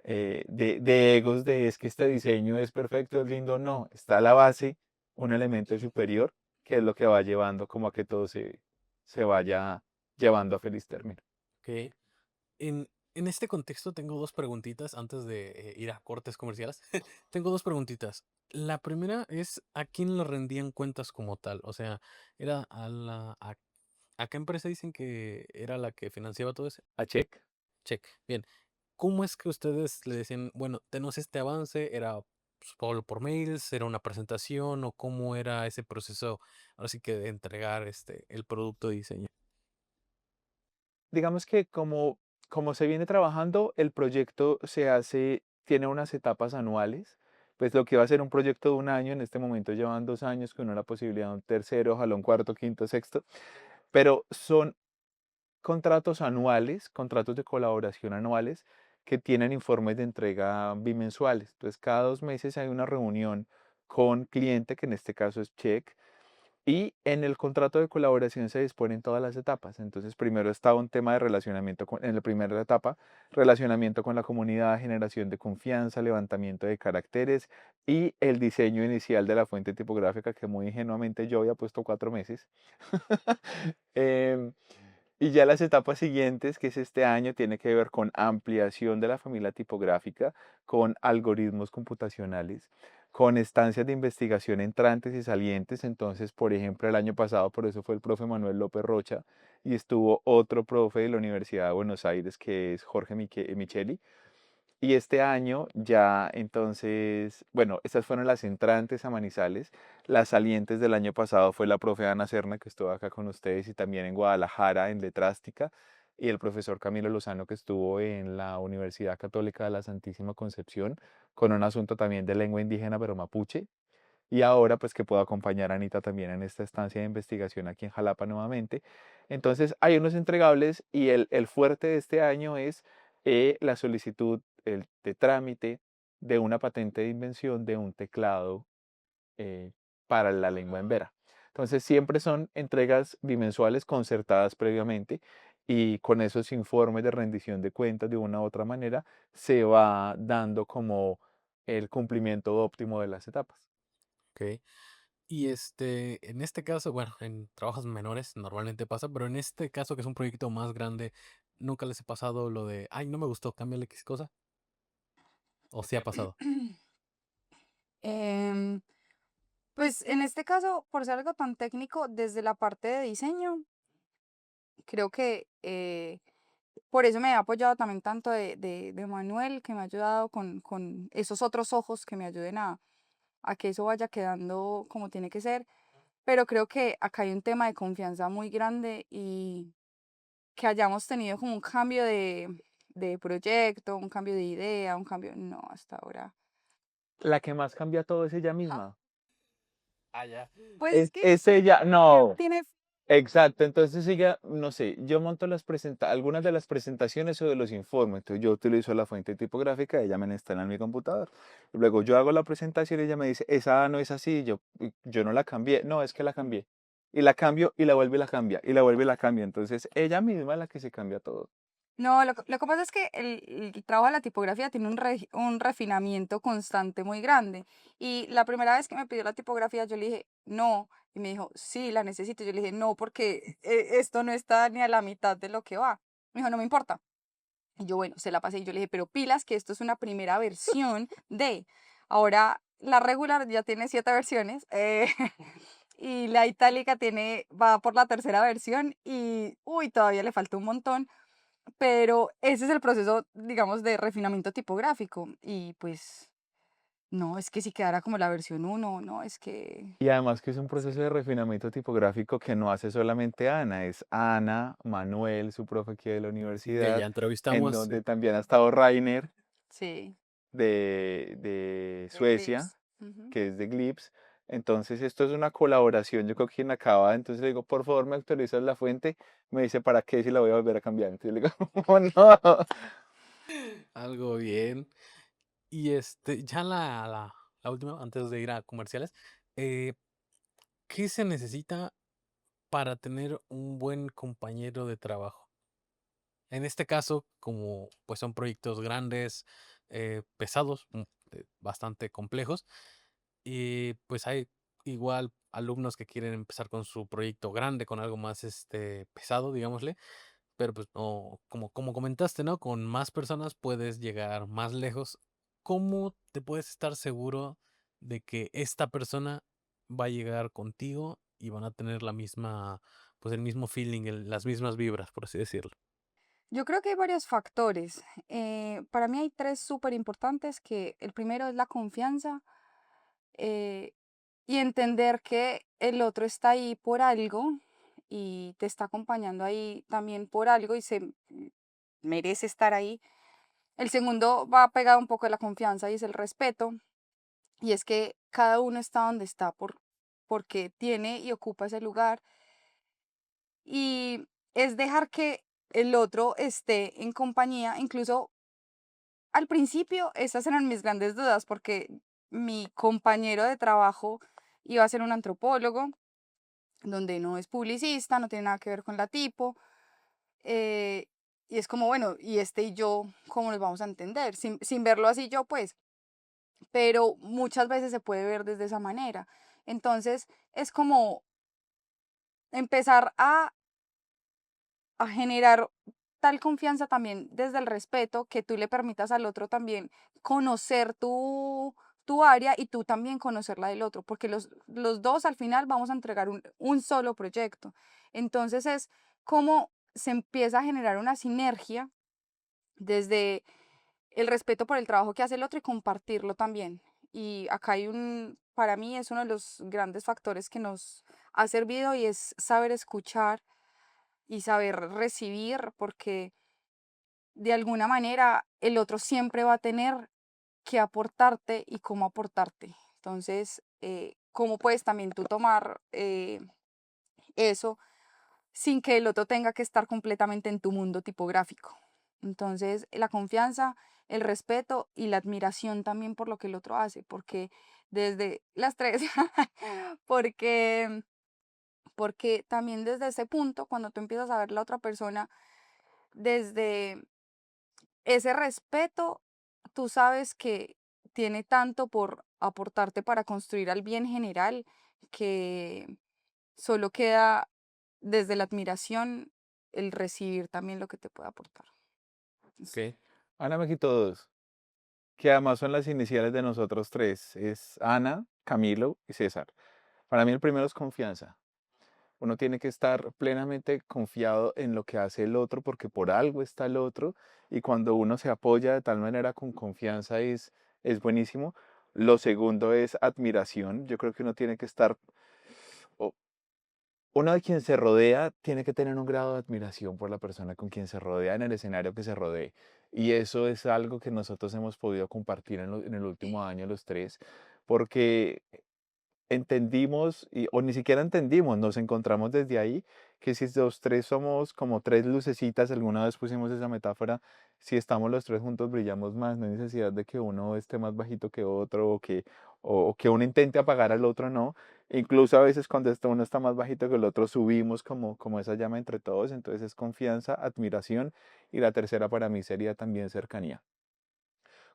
de egos, de es que este diseño es perfecto, es lindo, no, está a la base un elemento superior que es lo que va llevando como a que todo se vaya llevando a feliz término. Ok. En este contexto tengo dos preguntitas antes de ir a cortes comerciales. Tengo dos preguntitas. La primera es, ¿a quién le rendían cuentas como tal? O sea, ¿era a qué empresa dicen que era la que financiaba todo eso? A check. Check. Bien. ¿Cómo es que ustedes le decían, bueno, tenemos este avance? ¿Era pues, por mails? ¿Era una presentación? ¿O cómo era ese proceso? Ahora sí que de entregar el producto de diseño. Digamos que como se viene trabajando, el proyecto tiene unas etapas anuales. Pues lo que va a ser un proyecto de un año, en este momento llevan 2 años, con una posibilidad de un tercero, ojalá un cuarto, quinto, sexto, pero son contratos anuales, contratos de colaboración anuales, que tienen informes de entrega bimensuales. Entonces, cada 2 meses hay una reunión con cliente, que en este caso es Check, y en el contrato de colaboración se disponen todas las etapas. Entonces, primero está un tema de relacionamiento en la primera etapa, relacionamiento con la comunidad, generación de confianza, levantamiento de caracteres y el diseño inicial de la fuente tipográfica, que muy ingenuamente yo había puesto 4 meses. Em, y ya las etapas siguientes, que es este año, tiene que ver con ampliación de la familia tipográfica, con algoritmos computacionales, con estancias de investigación entrantes y salientes. Entonces, por ejemplo, el año pasado, por eso fue el profe Manuel López Rocha, y estuvo otro profe de la Universidad de Buenos Aires, que es Jorge Micheli. Y este año ya entonces, bueno, estas fueron las entrantes a Manizales. Las salientes del año pasado fue la profe Ana Serna, que estuvo acá con ustedes, y también en Guadalajara, en Letrástica, y el profesor Camilo Lozano, que estuvo en la Universidad Católica de la Santísima Concepción, con un asunto también de lengua indígena, pero mapuche. Y ahora, pues que puedo acompañar a Anita también en esta estancia de investigación aquí en Jalapa nuevamente. Entonces, hay unos entregables, y el fuerte de este año es la solicitud de trámite de una patente de invención de un teclado, eh, para la lengua en Vera. Entonces siempre son entregas bimensuales concertadas previamente y con esos informes de rendición de cuentas de una u otra manera se va dando como el cumplimiento óptimo de las etapas. ¿ok? Y en este caso, bueno, en trabajos menores normalmente pasa, pero en este caso que es un proyecto más grande, ¿nunca les ha pasado lo de, ay, no me gustó, cámbiale X cosa? ¿O sí ha pasado? Em, pues en este caso, por ser algo tan técnico, desde la parte de diseño, creo que por eso me ha apoyado también tanto de Manuel, que me ha ayudado con esos otros ojos que me ayuden a que eso vaya quedando como tiene que ser. Pero creo que acá hay un tema de confianza muy grande y que hayamos tenido como un cambio de proyecto, un cambio de idea, un cambio, no, hasta ahora. La que más cambia todo es ella Ah, misma. Ah, ya. pues es que Es ella, no. tiene, Exacto, entonces ella, no sé, yo monto algunas de las presentaciones o de los informes, entonces yo utilizo la fuente tipográfica, ella me la instala en mi computador. Luego yo hago la presentación y ella me dice, esa no es así, yo no la cambié, no, es que la cambié. Y la cambio y la vuelve y la cambia, y la vuelve y la cambia. Entonces ella misma es la que se cambia todo. no, lo que pasa es que el trabajo de la tipografía tiene un refinamiento constante muy grande. Y la primera vez que me pidió la tipografía, yo le dije, no. Y me dijo, sí, la necesito. Yo le dije, no, porque esto no está ni a la mitad de lo que va. Me dijo, no me importa. Y yo, bueno, se la pasé y yo le dije, pero pilas que esto es una primera versión de. Ahora, la regular ya tiene 7 versiones. Y la itálica va por la tercera versión y, uy, todavía le falta un montón, pero ese es el proceso, digamos, de refinamiento tipográfico. Y pues, no, es que si quedara como la versión uno no, es que... Y además que es un proceso de refinamiento tipográfico que no hace solamente Ana, es Ana, Manuel, su profe aquí de la Que ya universidad, en entrevistamos. donde también ha estado Rainer Sí, de de Suecia, Glips. Ujú. que es de Glips. Entonces, esto es una colaboración, yo creo que quien acaba, entonces le digo, por favor, me actualizas la fuente, me dice, ¿para qué? Si la voy a volver a cambiar. Entonces le digo, "Oh, no". Algo bien. Y ya la última, antes de ir a comerciales, eh, ¿qué se necesita para tener un buen compañero de trabajo? En este caso, como pues son proyectos grandes, pesados, bastante complejos, y pues hay igual alumnos que quieren empezar con su proyecto grande, con algo más pesado, digámosle, pero pues no, como comentaste, ¿no? Con más personas puedes llegar más lejos. ¿Cómo te puedes estar seguro de que esta persona va a llegar contigo y van a tener la misma, pues el mismo feeling, las mismas vibras, por así decirlo? Yo creo que hay varios factores. Para mí hay tres súper importantes, que el primero es la confianza, eh, y entender que el otro está ahí por algo y te está acompañando ahí también por algo y merece estar ahí. El segundo va pegado un poco de la confianza y es el respeto. Y es que cada uno está donde está porque tiene y ocupa ese lugar. Y es dejar que el otro esté en compañía. Incluso al principio esas eran mis grandes dudas porque mi compañero de trabajo iba a ser un antropólogo, donde no es publicista, no tiene nada que ver con la tipo. eh, y es como, bueno, y este y yo, ¿cómo nos vamos a entender? Sin verlo así yo, pues, pero muchas veces se puede ver desde esa manera. Entonces, es como empezar a generar tal confianza también desde el respeto, que tú le permitas al otro también conocer tu área y tú también conocer la del otro, porque los dos al final vamos a entregar un solo proyecto. Entonces es como se empieza a generar una sinergia desde el respeto por el trabajo que hace el otro y compartirlo también. Y acá para mí es uno de los grandes factores que nos ha servido y es saber escuchar y saber recibir, porque de alguna manera el otro siempre va a tener que aportarte y cómo aportarte. Entonces, ¿cómo puedes también tú tomar eso sin que el otro tenga que estar completamente en tu mundo tipográfico? Entonces, la confianza, el respeto y la admiración también por lo que el otro hace, porque desde las tres, porque porque también desde ese punto, cuando tú empiezas a ver la otra persona desde ese respeto, tú sabes que tiene tanto por aportarte para construir al bien general que solo queda desde la admiración el recibir también lo que te puede aportar. Es- Ok. Ana me quitó dos, que además son las iniciales de nosotros tres. Es Ana, Camilo y César. Para mí el primero es confianza. Uno tiene que estar plenamente confiado en lo que hace el otro porque por algo está el otro y cuando uno se apoya de tal manera con confianza es buenísimo. Lo segundo es admiración. Yo creo que uno tiene que estar, o- uno de quien se rodea tiene que tener un grado de admiración por la persona con quien se rodea en el escenario que se rodee. Y eso es algo que nosotros hemos podido compartir en el último año los tres, porque entendimos, o ni siquiera entendimos, nos encontramos desde ahí, que si los tres somos como tres lucecitas, alguna vez pusimos esa metáfora, si estamos los tres juntos brillamos más, no hay necesidad de que uno esté más bajito que otro, o que uno intente apagar al otro, no. Incluso a veces cuando uno está más bajito que el otro, subimos como esa llama entre todos, entonces es confianza, admiración, y la tercera para mí sería también cercanía.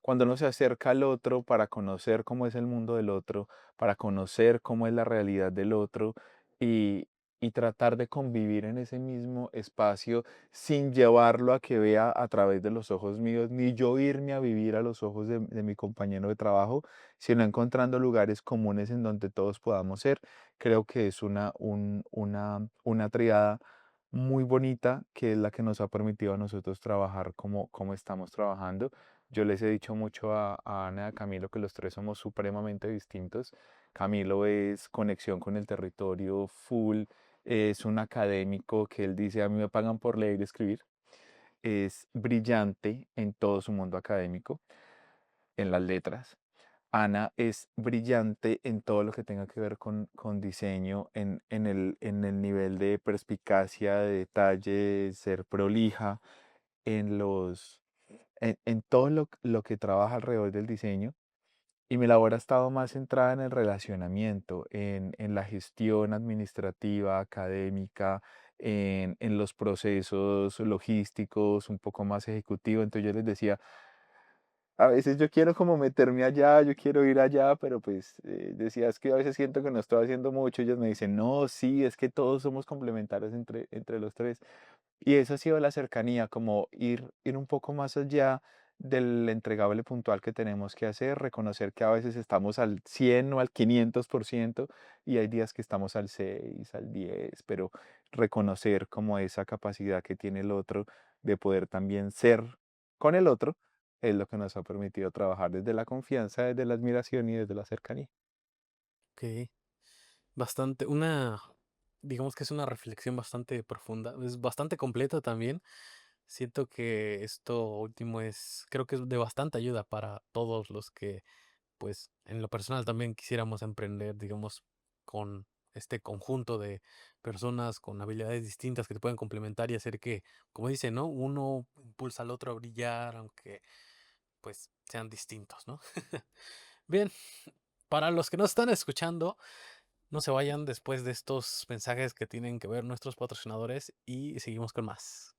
Cuando uno se acerca al otro para conocer cómo es el mundo del otro, para conocer cómo es la realidad del otro y, y tratar de convivir en ese mismo espacio sin llevarlo a que vea a través de los ojos míos, ni yo irme a vivir a los ojos de mi compañero de trabajo, sino encontrando lugares comunes en donde todos podamos ser. Creo que es una triada muy bonita que es la que nos ha permitido a nosotros trabajar como estamos trabajando. Yo les he dicho mucho a Ana y a Camilo que los tres somos supremamente distintos. Camilo es conexión con el territorio full, es un académico que él dice, a mí me pagan por leer y escribir. Es brillante en todo su mundo académico, en las letras. Ana es brillante en todo lo que tenga que ver con diseño, en el nivel de perspicacia, de detalle, ser prolija, en en todo lo que trabaja alrededor del diseño. Y mi labor ha estado más centrada en el relacionamiento, en la gestión administrativa, académica, en los procesos logísticos, un poco más ejecutivo. Entonces yo les decía, a veces yo quiero como meterme allá, yo quiero ir allá, pero pues decía, es que a veces siento que no estoy haciendo mucho. Ellos me dicen, no, sí, es que todos somos complementarios entre los tres. Y eso ha sido la cercanía, como ir un poco más allá del entregable puntual que tenemos que hacer, reconocer que a veces estamos al 100 o al 500% y hay días que estamos al 6 al 10, pero reconocer como esa capacidad que tiene el otro de poder también ser con el otro es lo que nos ha permitido trabajar desde la confianza, desde la admiración y desde la cercanía. Ok. Bastante, digamos que es una reflexión bastante profunda, es bastante completa también. Siento que esto último creo que es de bastante ayuda para todos los que, pues, en lo personal también quisiéramos emprender, digamos, con este conjunto de personas con habilidades distintas que te pueden complementar y hacer que, como dice, ¿no? Uno impulsa al otro a brillar, aunque, pues, sean distintos, ¿no? Bien, para los que no están escuchando, no se vayan después de estos mensajes que tienen que ver nuestros patrocinadores y seguimos con más.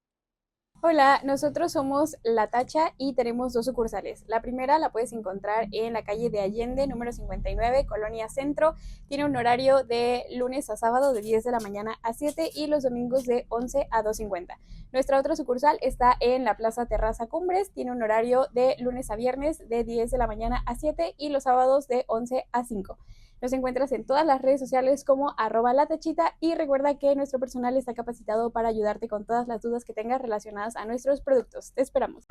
Hola, nosotros somos La Tacha y tenemos dos sucursales. La primera la puedes encontrar en la calle de Allende, número 59, Colonia Centro. Tiene un horario de lunes a sábado de 10 de la mañana a 7 y los domingos de 11 a 2:50. Nuestra otra sucursal está en la Plaza Terraza Cumbres. Tiene un horario de lunes a viernes de 10 de la mañana a 7 y los sábados de 11 a 5. Nos encuentras en todas las redes sociales como @latachita y recuerda que nuestro personal está capacitado para ayudarte con todas las dudas que tengas relacionadas a nuestros productos. Te esperamos.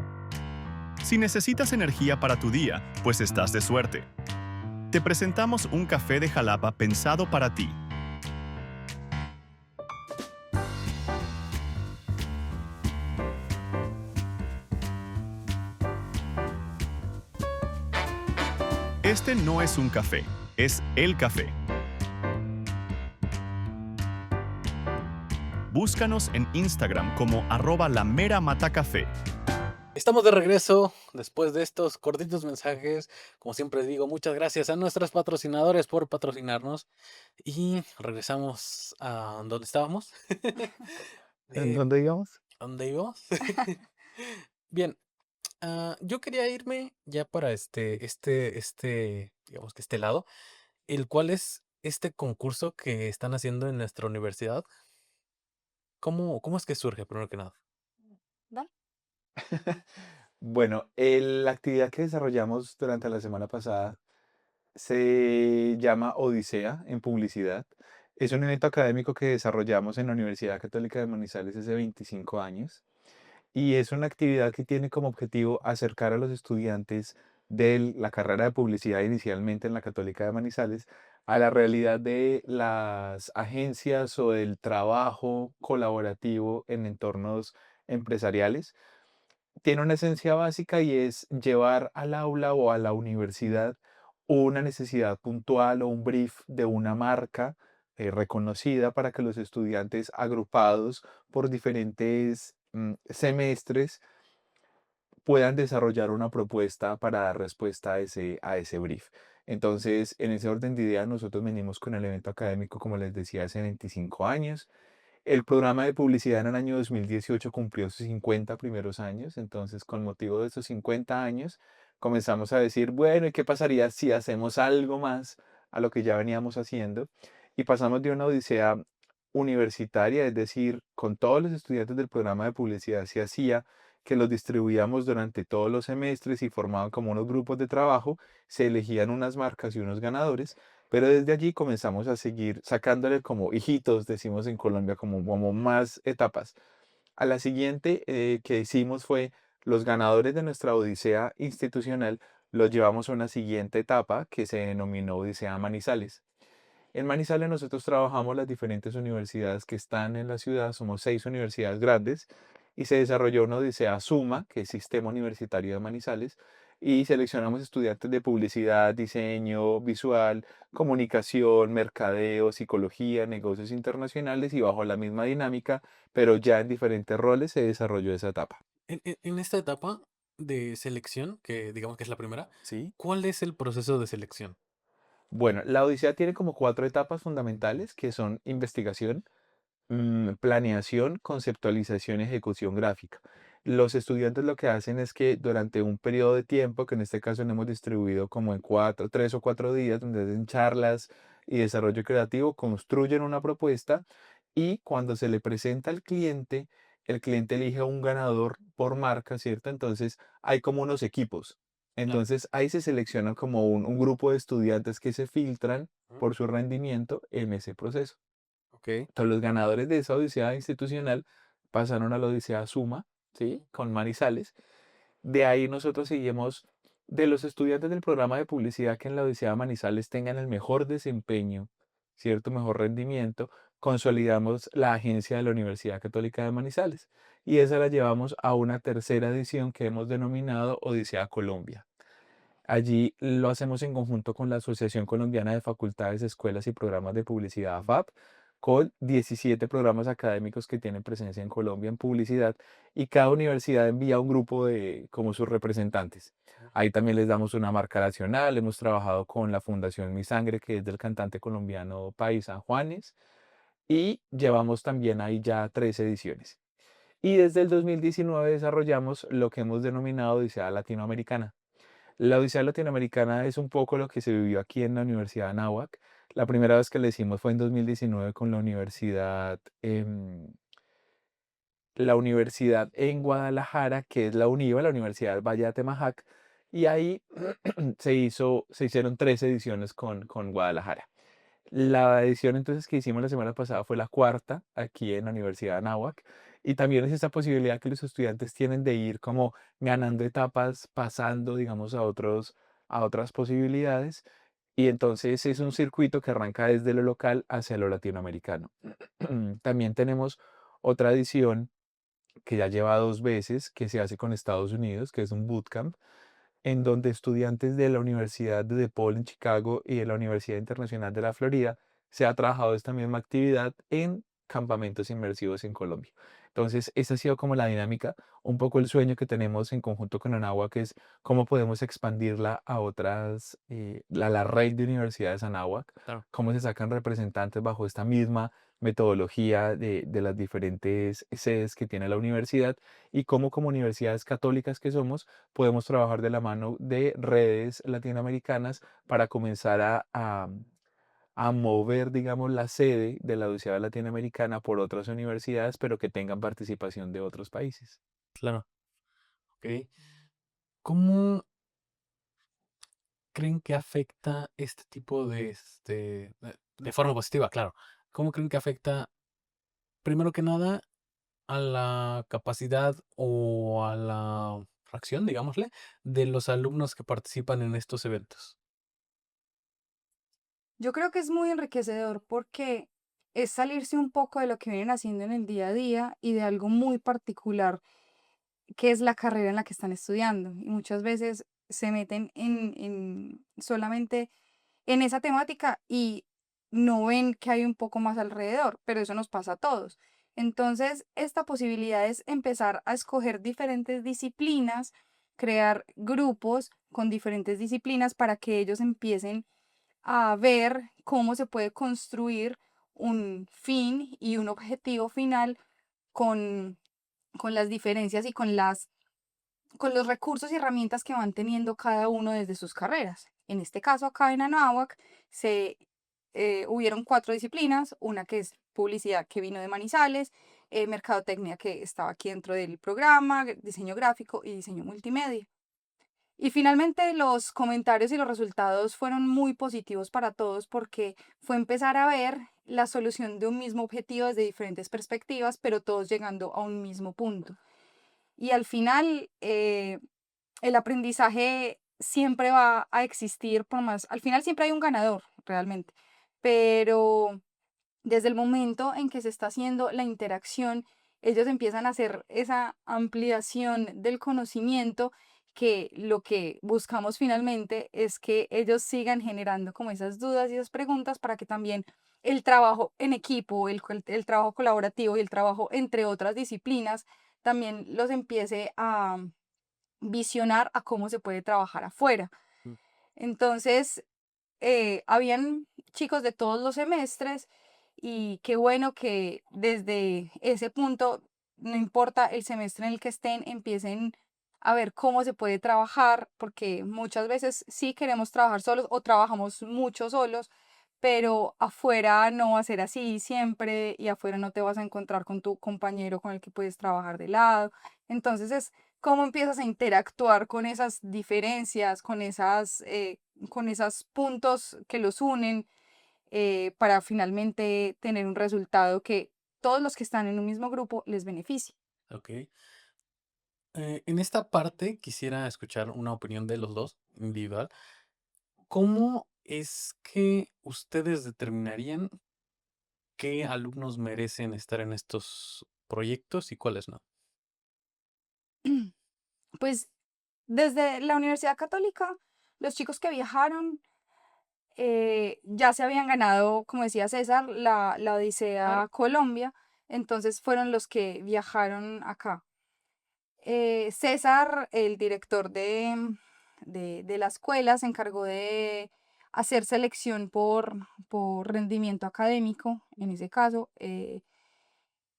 Si necesitas energía para tu día, pues estás de suerte. Te presentamos un café de Jalapa pensado para ti. Este no es un café, es el café. Búscanos en Instagram como @lameramatacafe. Estamos de regreso después de estos cortitos mensajes. Como siempre digo, muchas gracias a nuestros patrocinadores por patrocinarnos. Y regresamos a donde estábamos. ¿En Eh, dónde íbamos? ¿A dónde íbamos? Bien, yo quería irme ya para digamos que este lado, el cual es este concurso que están haciendo en nuestra universidad. ¿Cómo es que surge, primero que nada? Dale. Bueno, la actividad que desarrollamos durante la semana pasada se llama Odisea en Publicidad. Es un evento académico que desarrollamos en la Universidad Católica de Manizales hace 25 años y es una actividad que tiene como objetivo acercar a los estudiantes de la carrera de publicidad inicialmente en la Católica de Manizales a la realidad de las agencias o del trabajo colaborativo en entornos empresariales. Tiene una esencia básica y es llevar al aula o a la universidad una necesidad puntual o un brief de una marca reconocida para que los estudiantes agrupados por diferentes semestres puedan desarrollar una propuesta para dar respuesta a ese brief. Entonces, en ese orden de ideas, nosotros venimos con el evento académico, como les decía, hace 25 años. El programa de publicidad en el año 2018 cumplió sus 50 primeros años, entonces con motivo de esos 50 años comenzamos a decir, bueno, ¿y qué pasaría si hacemos algo más a lo que ya veníamos haciendo? Y pasamos de una odisea universitaria, es decir, con todos los estudiantes del programa de publicidad se hacía que los distribuíamos durante todos los semestres y formaban como unos grupos de trabajo, se elegían unas marcas y unos ganadores, pero desde allí comenzamos a seguir sacándole como hijitos, decimos en Colombia, como más etapas. A la siguiente que hicimos fue los ganadores de nuestra odisea institucional, los llevamos a una siguiente etapa que se denominó Odisea Manizales. En Manizales nosotros trabajamos las diferentes universidades que están en la ciudad, somos 6 universidades grandes y se desarrolló una odisea Suma, que es Sistema Universitario de Manizales, y seleccionamos estudiantes de publicidad, diseño, visual, comunicación, mercadeo, psicología, negocios internacionales y bajo la misma dinámica, pero ya en diferentes roles se desarrolló esa etapa. En esta etapa de selección, que digamos que es la primera, ¿Sí? ¿cuál es el proceso de selección? Bueno, la odisea tiene como 4 etapas fundamentales que son investigación, planeación, conceptualización y ejecución gráfica. Los estudiantes lo que hacen es que durante un periodo de tiempo, que en este caso lo hemos distribuido como en 3 o 4 días, donde hacen charlas y desarrollo creativo, construyen una propuesta y cuando se le presenta al cliente, el cliente elige un ganador por marca, ¿cierto? Entonces hay como unos equipos. Claro. Entonces ahí se selecciona como un grupo de estudiantes que se filtran Ujú. por su rendimiento en ese proceso. Ok. Entonces, los ganadores de esa odisea institucional pasaron a la odisea Suma, ¿sí? Ujú. Con Manizales. De ahí nosotros seguimos de los estudiantes del programa de publicidad que en la odisea Manizales tengan el mejor desempeño, ¿cierto? Mejor rendimiento. Consolidamos la agencia de la Universidad Católica de Manizales y esa la llevamos a una tercera edición que hemos denominado Odisea Colombia. Allí lo hacemos en conjunto con la Asociación Colombiana de Facultades, Escuelas y Programas de Publicidad, AFAP, con 17 programas académicos que tienen presencia en Colombia en publicidad y cada universidad envía un grupo de como sus representantes. Ahí también les damos una marca nacional, hemos trabajado con la Fundación Mi Sangre, que es del cantante colombiano País San Juanes, y llevamos también ahí ya 3 ediciones. Y desde el 2019 desarrollamos lo que hemos denominado Odisea Latinoamericana. La Odisea Latinoamericana es un poco lo que se vivió aquí en la Universidad de Anáhuac. La primera vez que lo hicimos fue en 2019 con la universidad en Guadalajara, que es la UNIVA, la Universidad del Valle de Atemajac, y ahí se hicieron 3 ediciones con Guadalajara. La edición entonces que hicimos la semana pasada fue la cuarta aquí en la Universidad de Anáhuac y también es esta posibilidad que los estudiantes tienen de ir como ganando etapas, pasando, digamos, a otras posibilidades y entonces es un circuito que arranca desde lo local hacia lo latinoamericano. También tenemos otra edición que ya lleva 2 veces, que se hace con Estados Unidos, que es un bootcamp en donde estudiantes de la Universidad de DePaul en Chicago y de la Universidad Internacional de la Florida se ha trabajado esta misma actividad en campamentos inmersivos en Colombia. Entonces, esa ha sido como la dinámica, un poco el sueño que tenemos en conjunto con Anáhuac es cómo podemos expandirla a otras, la red de universidades Anáhuac, Claro. cómo se sacan representantes bajo esta misma metodología de las diferentes sedes que tiene la universidad y cómo como universidades católicas que somos podemos trabajar de la mano de redes latinoamericanas para comenzar a mover, digamos, la sede de la Universidad Latinoamericana por otras universidades, pero que tengan participación de otros países. Claro, okey. ¿Cómo creen que afecta este tipo de, de forma positiva, claro? ¿Cómo creen que afecta, primero que nada, a la capacidad o a la fracción, digámosle, de los alumnos que participan en estos eventos? Yo creo que es muy enriquecedor porque es salirse un poco de lo que vienen haciendo en el día a día y de algo muy particular que es la carrera en la que están estudiando. Y muchas veces se meten en solamente en esa temática y no ven que hay un poco más alrededor, pero eso nos pasa a todos. Entonces, esta posibilidad es empezar a escoger diferentes disciplinas, crear grupos con diferentes disciplinas para que ellos empiecen a ver cómo se puede construir un fin y un objetivo final con, con las diferencias y con los recursos y herramientas que van teniendo cada uno desde sus carreras. En este caso, acá en Anáhuac, hubieron 4 disciplinas, una que es publicidad que vino de Manizales, mercadotecnia que estaba aquí dentro del programa, diseño gráfico y diseño multimedia. Y finalmente los comentarios y los resultados fueron muy positivos para todos porque fue empezar a ver la solución de un mismo objetivo desde diferentes perspectivas, pero todos llegando a un mismo punto. Y al final, el aprendizaje siempre va a existir, por más, al final siempre hay un ganador, realmente, pero desde el momento en que se está haciendo la interacción, ellos empiezan a hacer esa ampliación del conocimiento que lo que buscamos finalmente es que ellos sigan generando como esas dudas y esas preguntas para que también el trabajo en equipo, el trabajo colaborativo y el trabajo entre otras disciplinas también los empiece a visionar a cómo se puede trabajar afuera. Mm, Entonces, habían chicos de todos los semestres y qué bueno que desde ese punto, no importa el semestre en el que estén, empiecen a ver cómo se puede trabajar, porque muchas veces sí queremos trabajar solos o trabajamos mucho solos, pero afuera no va a ser así siempre y afuera no te vas a encontrar con tu compañero con el que puedes trabajar de lado. Entonces es cómo empiezas a interactuar con esas diferencias, con esos puntos que los unen para finalmente tener un resultado que todos los que están en un mismo grupo les beneficie. okey. En esta parte quisiera escuchar una opinión de los 2 individual. ¿Cómo es que ustedes determinarían qué alumnos merecen estar en estos proyectos y cuáles no? Pues desde la Universidad Católica, los chicos que viajaron ya se habían ganado, como decía César, la Odisea a Colombia, entonces fueron los que viajaron acá. César, el director de la escuela, se encargó de hacer selección por rendimiento académico, en ese caso,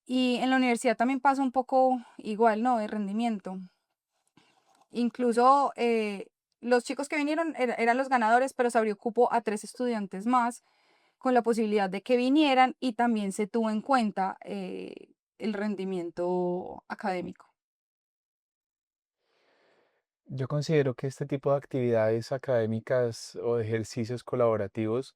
y en la universidad también pasa un poco igual, ¿no? De rendimiento. Incluso los chicos que vinieron eran los ganadores, pero se abrió cupo a 3 estudiantes más con la posibilidad de que vinieran y también se tuvo en cuenta el rendimiento académico. Yo considero que este tipo de actividades académicas o de ejercicios colaborativos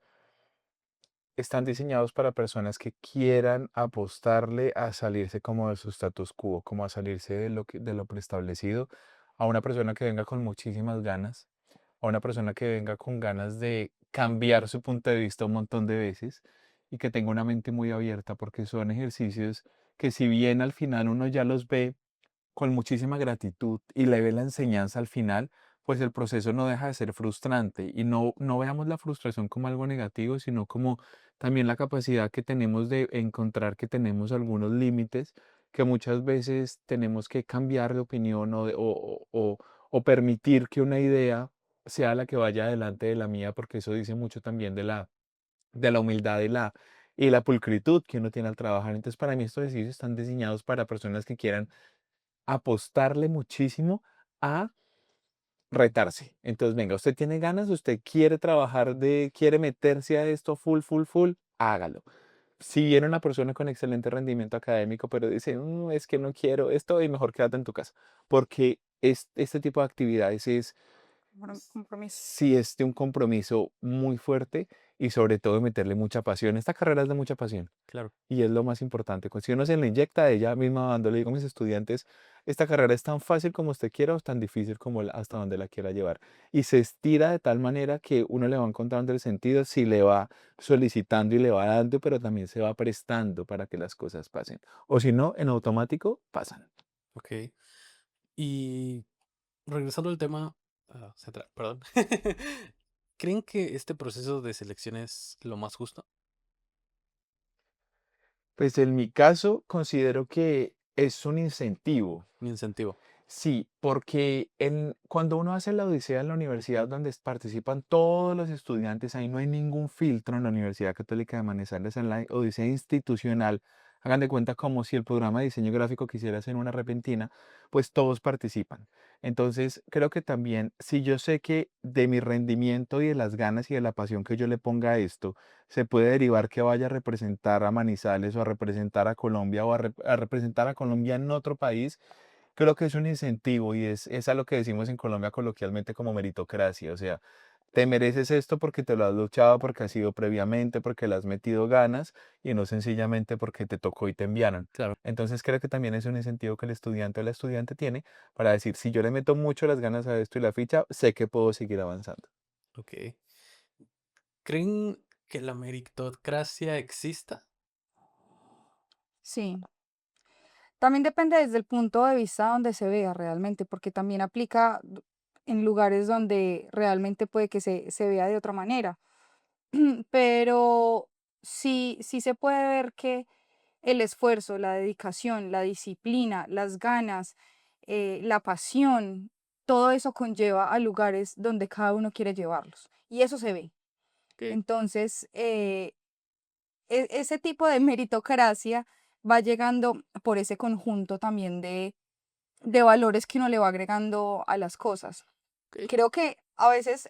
están diseñados para personas que quieran apostarle a salirse como de su status quo, como a salirse de lo preestablecido, a una persona que venga con muchísimas ganas, a una persona que venga con ganas de cambiar su punto de vista un montón de veces y que tenga una mente muy abierta, porque son ejercicios que si bien al final uno ya los ve con muchísima gratitud y le ve la enseñanza al final, pues el proceso no deja de ser frustrante y no veamos la frustración como algo negativo, sino como también la capacidad que tenemos de encontrar que tenemos algunos límites que muchas veces tenemos que cambiar de opinión o permitir que una idea sea la que vaya adelante de la mía, porque eso dice mucho también de la humildad y la pulcritud que uno tiene al trabajar. Entonces, para mí estos ejercicios están diseñados para personas que quieran apostarle muchísimo a retarse. Entonces, venga, usted tiene ganas, usted quiere trabajar quiere meterse a esto full, full, full, hágalo. Si viene una persona con excelente rendimiento académico, pero dice, es que no quiero esto, y mejor quédate en tu casa. Porque este tipo de actividades es Compromiso. sí es de un compromiso muy fuerte y sobre todo de meterle mucha pasión. Esta carrera es de mucha pasión. Claro. Y es lo más importante. Si uno se le inyecta, ella misma cuando le digo a mis estudiantes, esta carrera es tan fácil como usted quiera o tan difícil como hasta donde la quiera llevar. Y se estira de tal manera que uno le va encontrando el sentido, si le va solicitando y le va dando, pero también se va prestando para que las cosas pasen. O si no, en automático pasan. Ok. Y regresando al tema, perdón. ¿Creen que este proceso de selección es lo más justo? Pues en mi caso considero que es un incentivo. Un incentivo. Sí, porque cuando uno hace la odisea en la universidad donde participan todos los estudiantes, ahí no hay ningún filtro en la Universidad Católica de Manizales, en la odisea institucional. Hagan de cuenta como si el programa de diseño gráfico quisiera hacer una repentina, pues todos participan. Entonces, creo que también, si yo sé que de mi rendimiento y de las ganas y de la pasión que yo le ponga a esto, se puede derivar que vaya a representar a Manizales o a representar a Colombia o a representar a Colombia en otro país. Creo que es un incentivo y es a lo que decimos en Colombia coloquialmente como meritocracia. O sea, te mereces esto porque te lo has luchado, porque has sido previamente, porque le has metido ganas y no sencillamente porque te tocó y te enviaron. Claro. Entonces creo que también es un incentivo que el estudiante o la estudiante tiene para decir, si yo le meto mucho las ganas a esto y la ficha, sé que puedo seguir avanzando. Ok. ¿Creen que la meritocracia exista? Sí. También depende desde el punto de vista donde se vea realmente, porque también aplica en lugares donde realmente puede que se vea de otra manera. Pero sí se puede ver que el esfuerzo, la dedicación, la disciplina, las ganas, la pasión, todo eso conlleva a lugares donde cada uno quiere llevarlos. Y eso se ve. Ok. Entonces, ese tipo de meritocracia va llegando por ese conjunto también de valores que uno le va agregando a las cosas. Ok. Creo que a veces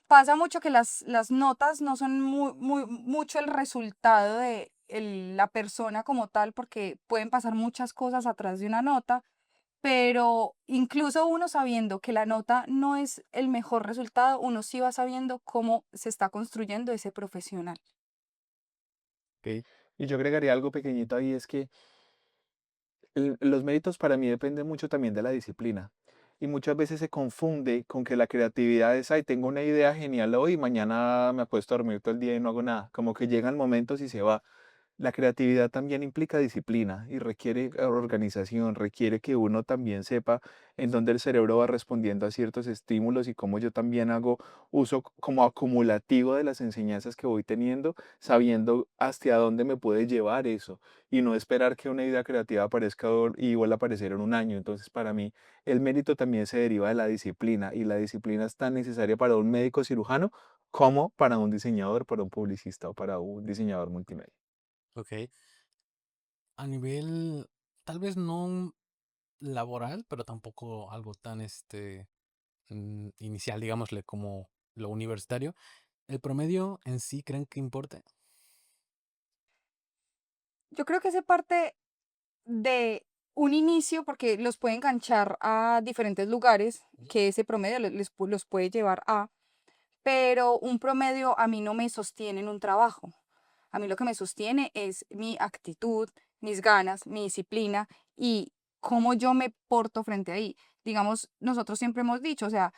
pasa mucho que las notas no son mucho el resultado de la persona como tal, porque pueden pasar muchas cosas atrás de una nota, pero incluso uno sabiendo que la nota no es el mejor resultado, uno sí va sabiendo cómo se está construyendo ese profesional. Ok. Y yo agregaría algo pequeñito ahí, es que los méritos para mí dependen mucho también de la disciplina. Y muchas veces se confunde con que la creatividad es, ay, tengo una idea genial hoy y mañana me apuesto a dormir todo el día y no hago nada. Como que llegan momentos y se va. La creatividad también implica disciplina y requiere organización, requiere que uno también sepa en dónde el cerebro va respondiendo a ciertos estímulos y cómo yo también hago uso como acumulativo de las enseñanzas que voy teniendo, sabiendo hasta dónde me puede llevar eso y no esperar que una idea creativa aparezca y vuelva a aparecer en un año. Entonces, para mí, el mérito también se deriva de la disciplina y la disciplina es tan necesaria para un médico cirujano como para un diseñador, para un publicista o para un diseñador multimedia. Ok. A nivel, tal vez no laboral, pero tampoco algo tan inicial, digámosle, como lo universitario. ¿El promedio en sí creen que importe? Yo creo que hace parte de un inicio, porque los puede enganchar a diferentes lugares, que ese promedio los puede llevar pero un promedio a mí no me sostiene en un trabajo. A mí lo que me sostiene es mi actitud, mis ganas, mi disciplina y cómo yo me porto frente ahí. Digamos, nosotros siempre hemos dicho, o sea,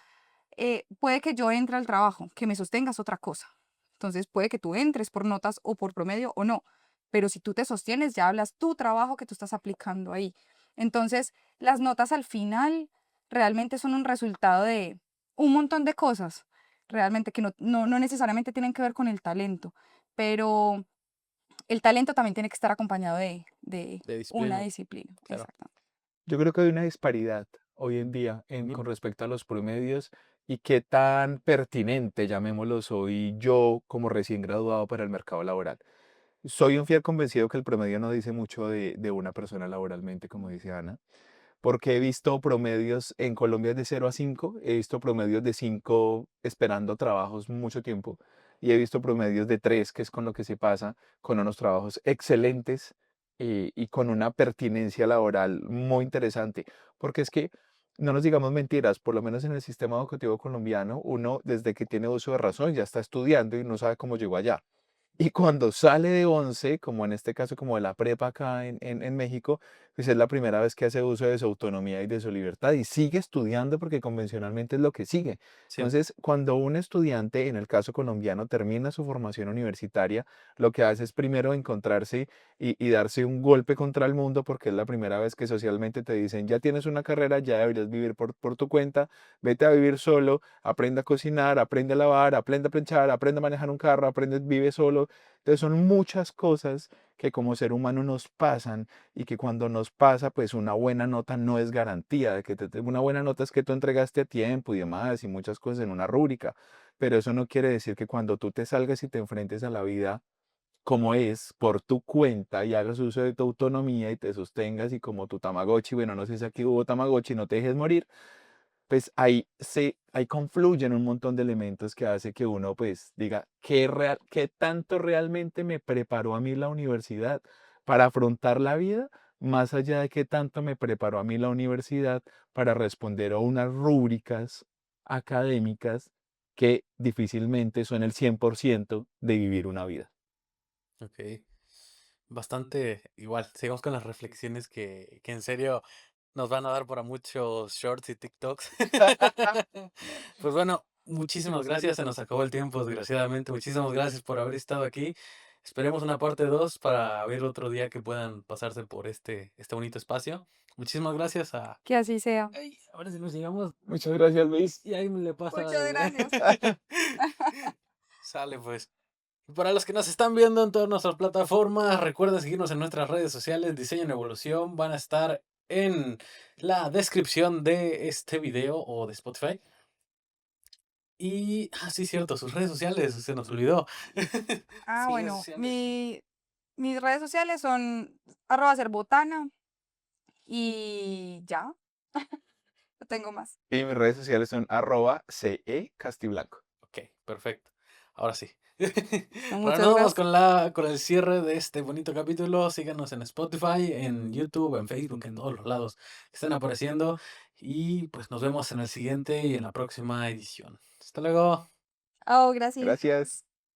puede que yo entre al trabajo, que me sostengas otra cosa. Entonces puede que tú entres por notas o por promedio o no, pero si tú te sostienes, ya hablas tu trabajo que tú estás aplicando ahí. Entonces, las notas al final realmente son un resultado de un montón de cosas, realmente que no necesariamente tienen que ver con el talento, pero el talento también tiene que estar acompañado de De una disciplina, disciplina. claro. Exactamente. Yo creo que hay una disparidad hoy en día Ujú. con respecto a los promedios y qué tan pertinente, llamémoslo, soy yo como recién graduado para el mercado laboral. Soy un fiel convencido que el promedio no dice mucho de una persona laboralmente, como dice Ana, porque he visto promedios en Colombia de 0 a 5, he visto promedios de 5 esperando trabajos mucho tiempo y he visto promedios de 3, que es con lo que se pasa, con unos trabajos excelentes y con una pertinencia laboral muy interesante, porque es que no nos digamos mentiras, por lo menos en el sistema educativo colombiano, uno desde que tiene uso de razón ya está estudiando y no sabe cómo llegó allá. Y cuando sale de 11, como en este caso, como de la prepa acá en México, pues es la primera vez que hace uso de su autonomía y de su libertad y sigue estudiando porque convencionalmente es lo que sigue. Sí, Entonces, cuando un estudiante, en el caso colombiano, termina su formación universitaria, lo que hace es primero encontrarse y darse un golpe contra el mundo porque es la primera vez que socialmente te dicen, ya tienes una carrera, ya deberías vivir por tu cuenta, vete a vivir solo, aprende a cocinar, aprende a lavar, aprende a planchar, aprende a manejar un carro, aprende, vive solo. Entonces son muchas cosas que como ser humano nos pasan y que cuando nos pasa, pues una buena nota no es garantía de que una buena nota es que tú entregaste a tiempo y demás y muchas cosas en una rúbrica, pero eso no quiere decir que cuando tú te salgas y te enfrentes a la vida como es, por tu cuenta y hagas uso de tu autonomía y te sostengas y como tu Tamagotchi, bueno, no sé si aquí hubo Tamagotchi, no te dejes morir, pues ahí confluyen un montón de elementos que hace que uno pues diga, ¿qué tanto realmente me preparó a mí la universidad para afrontar la vida? Más allá de qué tanto me preparó a mí la universidad para responder a unas rúbricas académicas que difícilmente son el 100% de vivir una vida. ok. Bastante igual. Sigamos con las reflexiones que en serio nos van a dar para muchos shorts y TikToks. Pues bueno, muchísimas gracias. Se nos acabó el tiempo, desgraciadamente. Muchísimas gracias por haber estado aquí. Esperemos una parte 2 para ver otro día que puedan pasarse por este bonito espacio. Muchísimas gracias a... Que así sea. Ay, ahora sí nos llegamos Muchas gracias, Luis. y ahí me le pasa Muchas gracias. Sale pues. Y para los que nos están viendo en todas nuestras plataformas, recuerden seguirnos en nuestras redes sociales, Diseño en Evolución. Van a estar en la descripción de este video o de Spotify. Y, sí, cierto, sus redes sociales, se nos olvidó. Ah, Sus redes bueno, sociales. mis redes sociales son @serbotana y ya, no tengo más. Y mis redes sociales son @CE Castiblanco. Ok, perfecto. Ahora sí. No, Ahora muchas nos vamos gracias. con el cierre de este bonito capítulo. Síganos en Spotify, en YouTube, en Facebook, en todos los lados que están apareciendo. Y pues nos vemos en el siguiente y en la próxima edición. Hasta luego. Oh, gracias. Gracias.